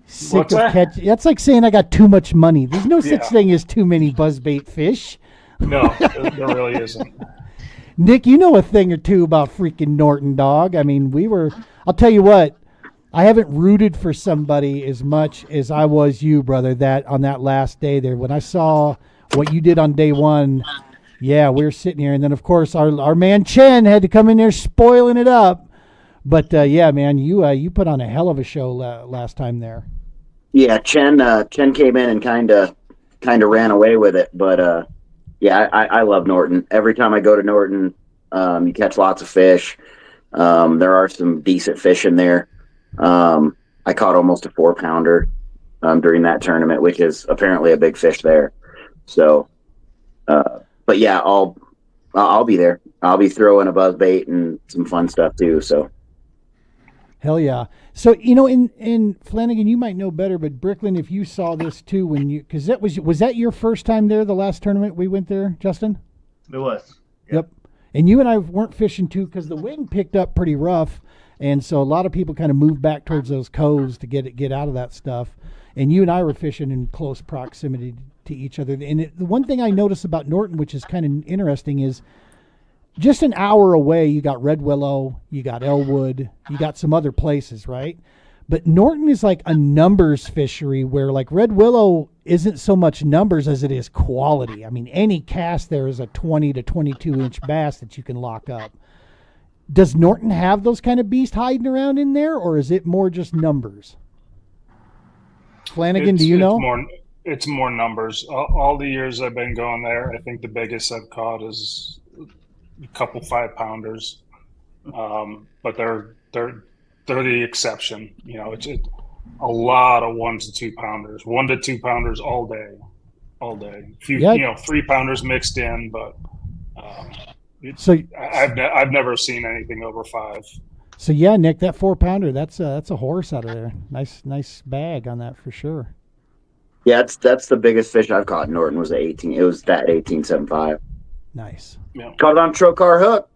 Speaker 1: Sick of catching. That's like saying I got too much money. There's no such thing as too many buzzbait fish.
Speaker 4: No, there really isn't.
Speaker 1: Nick, you know a thing or two about freaking Norton, dog. I mean, I'll tell you what, I haven't rooted for somebody as much as I was you, brother, that on that last day there. When I saw what you did on day one, we were sitting here. And then, of course, our man Chen had to come in there spoiling it up. But, man, you put on a hell of a show last time there.
Speaker 5: Yeah, Chen came in and kind of ran away with it. But, I love Norton. Every time I go to Norton, you catch lots of fish. There are some decent fish in there. I caught almost a 4-pounder during that tournament, which is apparently a big fish there. So, but yeah, I'll be there. I'll be throwing a buzzbait and some fun stuff too. So,
Speaker 1: hell yeah. So in Flanagan, you might know better, but Bricklin, if you saw this too, because that was that your first time there, the last tournament we went there, Justin?
Speaker 6: It was.
Speaker 1: Yep. And you and I weren't fishing too because the wind picked up pretty rough. And so a lot of people kind of moved back towards those coves to get out of that stuff. and you and I were fishing in close proximity to each other. And the one thing I noticed about Norton, which is kind of interesting, is just an hour away, you got Red Willow, you got Elwood, you got some other places, right? But Norton is like a numbers fishery where like Red Willow isn't so much numbers as it is quality. I mean, any cast there is a 20 to 22 inch bass that you can lock up. Does Norton have those kind of beasts hiding around in there, or is it more just numbers? Flanagan, do you know?
Speaker 4: It's more numbers. All the years I've been going there, I think the biggest I've caught is a couple 5-pounders, but they're the exception. You know, it's a lot of 1 to 2 pounders, 1 to 2 pounders all day. A few, 3-pounders mixed in, but I've never seen anything over 5.
Speaker 1: So yeah, Nick, that 4-pounder, that's a horse out of there. Nice bag on that for sure.
Speaker 5: Yeah, that's the biggest fish I've caught in Norton was 18. It was that 18.75.
Speaker 1: Nice.
Speaker 4: Yeah.
Speaker 5: Caught it on Trocar hook.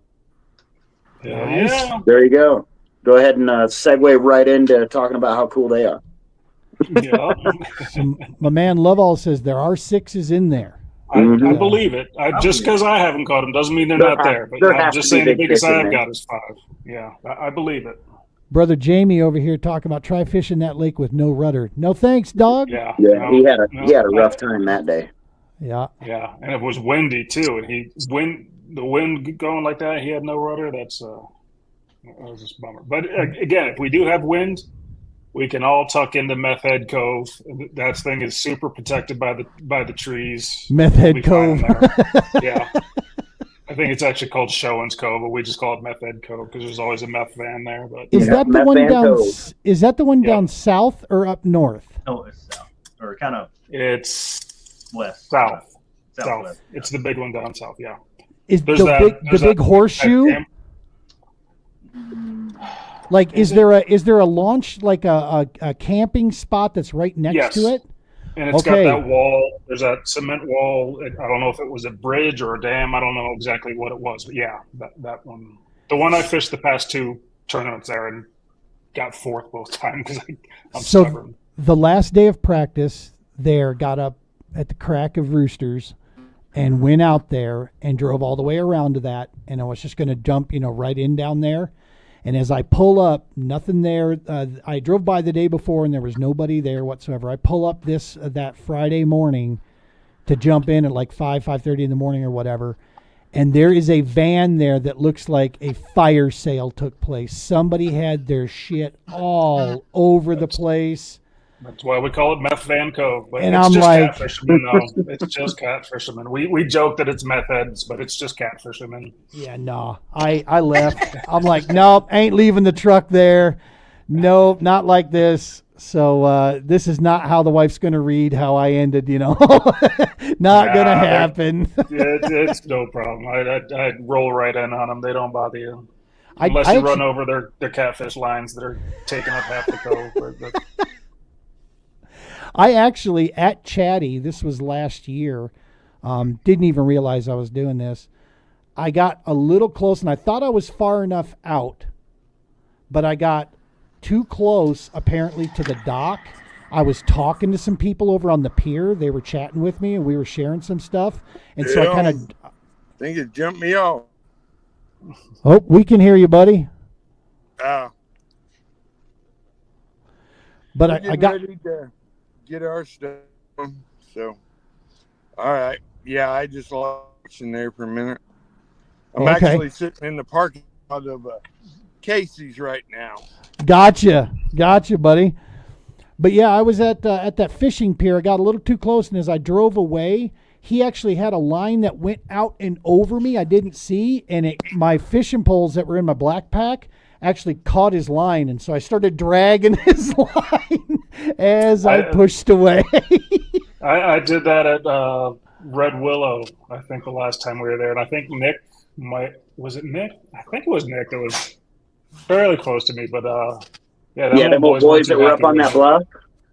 Speaker 4: Nice. Yeah.
Speaker 5: There you go. Go ahead and segue right into talking about how cool they are.
Speaker 4: Yeah.
Speaker 1: So my man Lovell says there are 6s in there.
Speaker 4: I believe it. Just because I haven't caught them doesn't mean they're not there. But I'm just saying the biggest I've got is 5. Yeah, I believe it.
Speaker 1: Brother Jamie over here talking about try fishing that lake with no rudder. No thanks, dog.
Speaker 4: Yeah.
Speaker 5: He had a rough time that day.
Speaker 1: Yeah.
Speaker 4: Yeah, and it was windy too, and the wind going like that, he had no rudder. That was just a bummer. But again, if we do have wind, we can all tuck into Meth Head Cove. That thing is super protected by the trees.
Speaker 1: Meth Head Cove.
Speaker 4: Yeah. I think it's actually called Showens Cove, but we just call it Meth Head Cove because there's always a meth van there. But
Speaker 1: is that the one down south or up north?
Speaker 6: No, it's south, or kind of.
Speaker 4: It's
Speaker 6: west.
Speaker 4: South.
Speaker 6: Southwest.
Speaker 4: It's the big one down south. Yeah.
Speaker 1: Is the big horseshoe? Like, is there a launch, like a camping spot that's right next to it?
Speaker 4: And it's got that wall. There's that cement wall. I don't know if it was a bridge or a dam. I don't know exactly what it was. But yeah, that one. The one I fished the past 2 tournaments there and got 4th both times because I'm stubborn.
Speaker 1: The last day of practice there, got up at the crack of roosters and went out there and drove all the way around to that. And I was just going to jump, right in down there. And as I pull up, nothing there. I drove by the day before and there was nobody there whatsoever. I pull up that Friday morning to jump in at like 5:30 in the morning or whatever. And there is a van there that looks like a fire sale took place. Somebody had their shit all over the place.
Speaker 4: That's why we call it Meth Van Cove. But
Speaker 1: and
Speaker 4: it's
Speaker 1: I'm
Speaker 4: just
Speaker 1: like,
Speaker 4: cat fishermen, no. It's just cat fishermen. We joke that it's meth heads, but it's just cat fishermen.
Speaker 1: Yeah, no. I left. I'm like, nope, ain't leaving the truck there. Nope, not like this. So this is not how the wife's going to read how I ended, Not going to happen.
Speaker 4: It's no problem. I'd roll right in on them. They don't bother you. Unless you run over their catfish lines that are taking up half the cove.
Speaker 1: I actually, at Chatty, this was last year, didn't even realize I was doing this. I got a little close, and I thought I was far enough out, but I got too close, apparently, to the dock. I was talking to some people over on the pier. They were chatting with me, and we were sharing some stuff. And so I kind of...
Speaker 9: I think it jumped me off.
Speaker 1: Oh, we can hear you, buddy. But I got...
Speaker 9: ready to get our stuff. So, all right. Yeah, I just lost in there for a minute. I'm actually sitting in the parking lot of Casey's right now.
Speaker 1: Gotcha, buddy. But yeah, I was at that fishing pier. I got a little too close, and as I drove away, he actually had a line that went out and over me. I didn't see, and my fishing poles that were in my black pack actually caught his line, and so I started dragging his line as I pushed away.
Speaker 4: I did that at Red Willow, I think, the last time we were there, and I think Nick was it Nick? I think it was Nick that was fairly close to me, but
Speaker 5: them boys that were up on that bluff.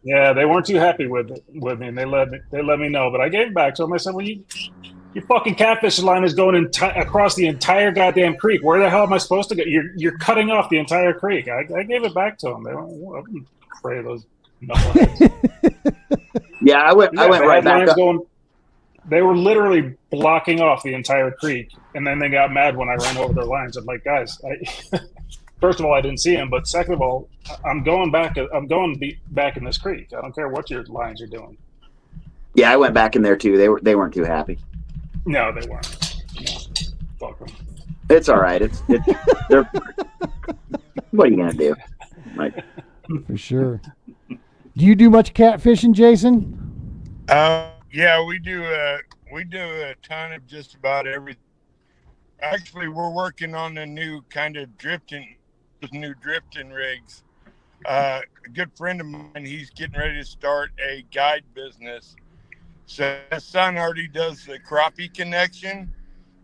Speaker 4: Yeah, they weren't too happy with me, and they let me know. But I gave it back to them. I said, "Well, your fucking catfish line is going across the entire goddamn creek. Where the hell am I supposed to go? You're cutting off the entire creek." I gave it back to them. They weren't afraid of those Knuckleheads.
Speaker 5: Yeah, I went
Speaker 4: They
Speaker 5: right
Speaker 4: had
Speaker 5: back
Speaker 4: lines
Speaker 5: up.
Speaker 4: going. They were literally blocking off the entire creek, and then they got mad when I ran over their lines. I'm like, guys, first of all, I didn't see them, but second of all, I'm going back. I'm going back in this creek. I don't care what your lines are doing.
Speaker 5: Yeah, I went back in there too. They weren't too happy.
Speaker 4: No, they weren't. No, fuck them.
Speaker 5: It's all right. It's they're. What are you gonna do? Like,
Speaker 1: For sure. Do you do much catfishing, Jason?
Speaker 9: Yeah, we do a ton of just about everything. Actually, we're working on a new kind of drifting rigs. A good friend of mine, he's getting ready to start a guide business. So his son already does the crappie connection.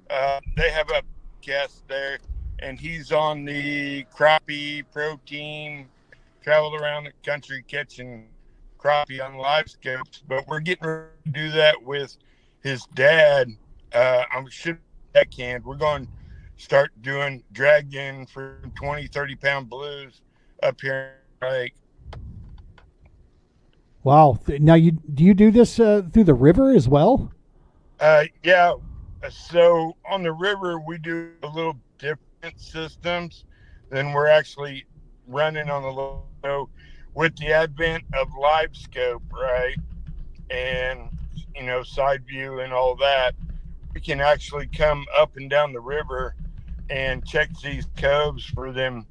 Speaker 9: They have a guest there, and he's on the crappie pro team, traveled around the country catching crappie on live scopes. But we're getting ready to do that with his dad. I'm sure deckhand. We're going to start doing drag-in for 20, 30-pound blues up here in the lake.
Speaker 1: Wow. Now, do you do this through the river as well?
Speaker 9: Yeah. So on the river, we do a little different systems than we're actually running on the low with the advent of live scope, right? And, side view and all that. We can actually come up and down the river and check these coves for them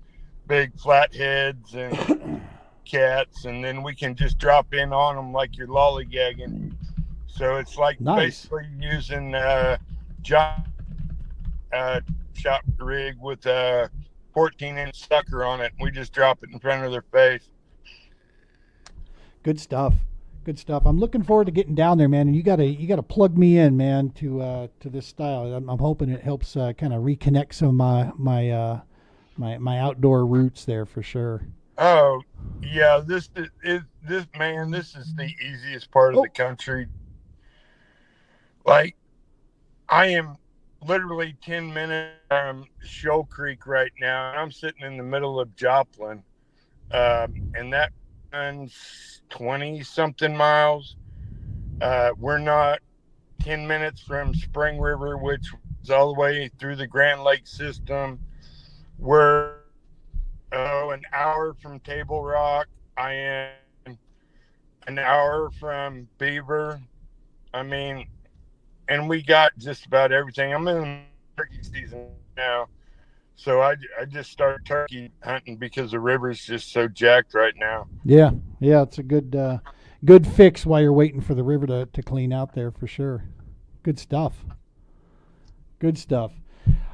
Speaker 9: big flatheads and cats, and then we can just drop in on them like you're lollygagging. So it's like basically using shot rig with a 14-inch sucker on it. We just drop it in front of their face.
Speaker 1: Good stuff. Good stuff. I'm looking forward to getting down there, man. And you gotta plug me in, man, to this style. I'm hoping it helps kind of reconnect some of my outdoor roots there for sure.
Speaker 9: Oh yeah, this is the easiest part of the country. Like, I am literally 10 minutes from Shoal Creek right now, and I'm sitting in the middle of Joplin, and that runs 20-something miles. We're not 10 minutes from Spring River, which is all the way through the Grand Lake system. We're an hour from Table Rock. I am an hour from Beaver. I mean, and we got just about everything. I'm in turkey season now, so I just started turkey hunting because the river's just so jacked right now.
Speaker 1: Yeah, it's a good fix while you're waiting for the river to clean out there for sure. Good stuff.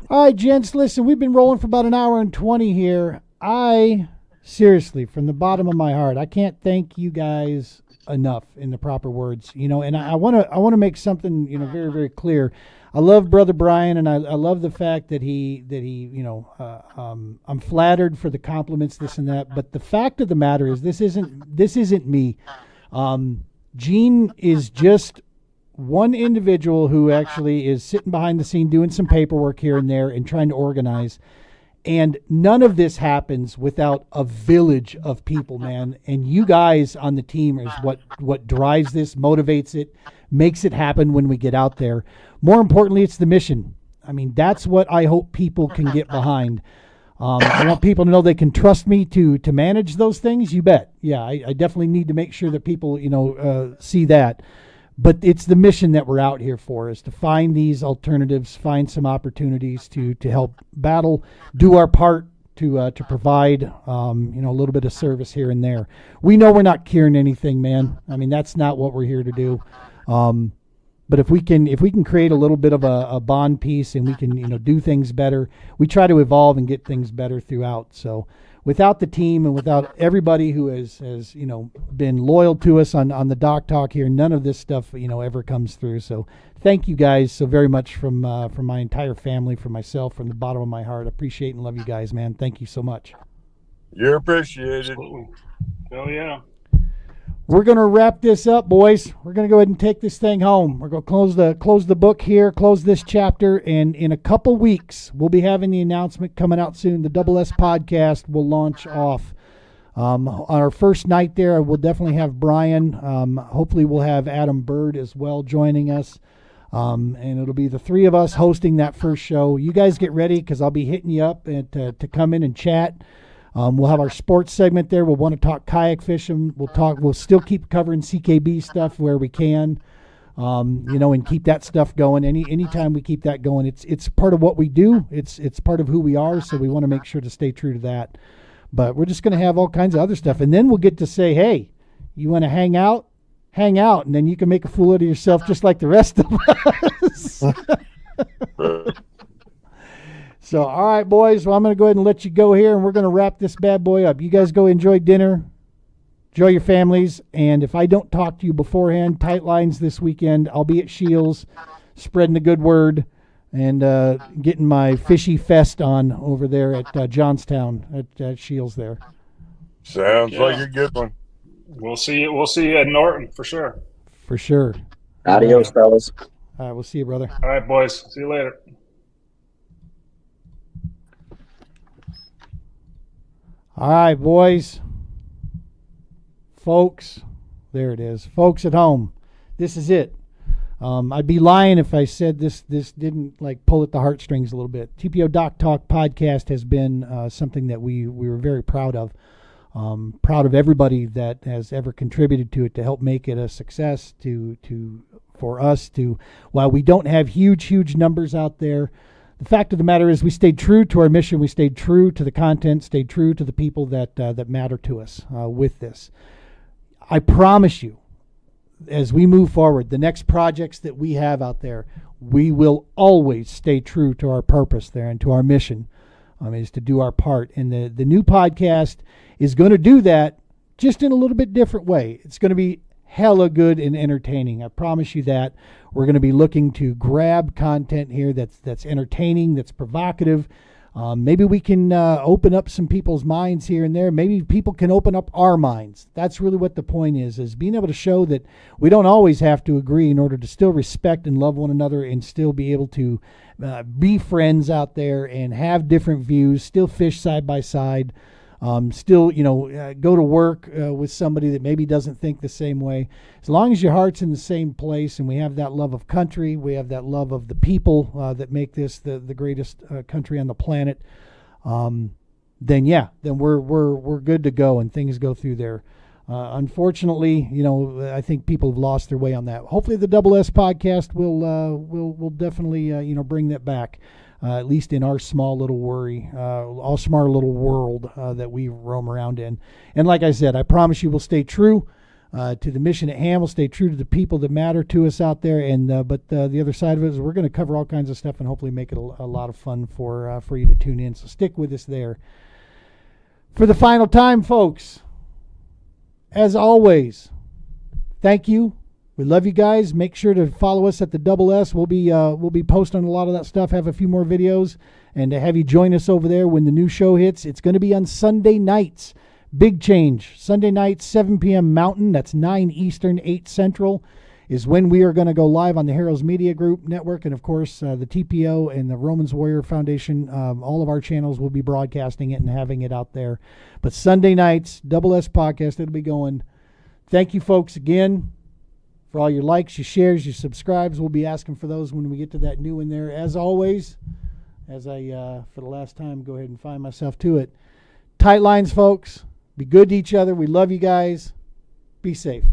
Speaker 1: All right, gents, listen, we've been rolling for about an hour and 20 here. I seriously, from the bottom of my heart, I can't thank you guys enough in the proper words, and I want to make something, very, very clear. I love Brother Brian, and I love the fact that he I'm flattered for the compliments, this and that, but the fact of the matter is this isn't me. Gene is just one individual who actually is sitting behind the scene doing some paperwork here and there and trying to organize. And none of this happens without a village of people, man. And you guys on the team is what drives this, motivates it, makes it happen when we get out there. More importantly, it's the mission. I mean, that's what I hope people can get behind. I want people to know they can trust me to manage those things. You bet. Yeah, I definitely need to make sure that people, see that. But it's the mission that we're out here for, is to find these alternatives, find some opportunities to help battle, do our part to provide, a little bit of service here and there. We know we're not curing anything, man. I mean, that's not what we're here to do. But if we can create a little bit of a bond piece, and we can, do things better, we try to evolve and get things better throughout. So without the team and without everybody who has been loyal to us on the Dock Talk here, none of this stuff ever comes through. So thank you guys so very much from my entire family, from myself, from the bottom of my heart. I appreciate and love you guys, man. Thank you so much.
Speaker 9: You're appreciated.
Speaker 4: Oh yeah.
Speaker 1: We're going to wrap this up, boys. We're going to go ahead and take this thing home. We're going to close the book here, close this chapter, and in a couple weeks, we'll be having the announcement coming out soon. The Double S podcast will launch off On our first night there, we'll definitely have Brian. Hopefully we'll have Adam Bird as well joining us. And it'll be the three of us hosting that first show. You guys get ready because I'll be hitting you up to come in and chat. We'll have our sports segment there. We'll want to talk kayak fishing. We'll still keep covering CKB stuff where we can, and keep that stuff going. Anytime we keep that going, it's part of what we do. It's part of who we are. So we want to make sure to stay true to that. But we're just going to have all kinds of other stuff. And then we'll get to say, hey, you want to hang out? Hang out, and then you can make a fool out of yourself just like the rest of us. So, all right, boys. Well, I'm going to go ahead and let you go here, and we're going to wrap this bad boy up. You guys go enjoy dinner. Enjoy your families. And if I don't talk to you beforehand, tight lines this weekend. I'll be at Shields spreading the good word and getting my fishy fest on over there at Johnstown at Shields there.
Speaker 9: Sounds like a good one.
Speaker 4: We'll see you at Norton for sure.
Speaker 1: For sure.
Speaker 5: Adios, fellas.
Speaker 1: All right, we'll see you, brother.
Speaker 4: All right, boys. See you later.
Speaker 1: All right, boys. Folks, there it is. Folks at home, this is it. I'd be lying if I said this didn't pull at the heartstrings a little bit. TPO Dock Talk Podcast has been something that we were very proud of. Proud of everybody that has ever contributed to it to help make it a success. For us, while we don't have huge numbers out there, the fact of the matter is we stayed true to our mission. We stayed true to the content. Stayed true to the people that matter to us with this. I promise you, as we move forward, the next projects that we have out there, we will always stay true to our purpose there and to our mission. Is to do our part. And the new podcast is going to do that just in a little bit different way. It's going to be hella good and entertaining. I promise you that. We're going to be looking to grab content here that's entertaining, that's provocative. Maybe we can open up some people's minds here and there. Maybe people can open up our minds. That's really what the point is being able to show that we don't always have to agree in order to still respect and love one another and still be able to be friends out there and have different views, still fish side by side, still, go to work with somebody that maybe doesn't think the same way. As long as your heart's in the same place and we have that love of country, we have that love of the people that make this the greatest country on the planet, then we're good to go and things go through there. Unfortunately, I think people have lost their way on that. Hopefully the Double S podcast will definitely, bring that back. At least in our small little world that we roam around in. And like I said, I promise you we'll stay true to the mission at hand. We'll stay true to the people that matter to us out there. And but the other side of it is we're going to cover all kinds of stuff and hopefully make it a lot of fun for you to tune in. So stick with us there. For the final time, folks, as always, thank you. We love you guys. Make sure to follow us at the Double S. We'll be posting a lot of that stuff, have a few more videos, and to have you join us over there when the new show hits. It's going to be on Sunday nights. Big change. Sunday night, 7 p.m. Mountain. That's 9 Eastern, 8 Central is when we are going to go live on the Heroes Media Group Network. And, of course, the TPO and the Romans Warrior Foundation, all of our channels will be broadcasting it and having it out there. But Sunday nights, Double S Podcast, it'll be going. Thank you, folks, again. For all your likes, your shares, your subscribes. We'll be asking for those when we get to that new in there. As always, as I, for the last time, go ahead and find myself to it. Tight lines, folks. Be good to each other. We love you guys. Be safe.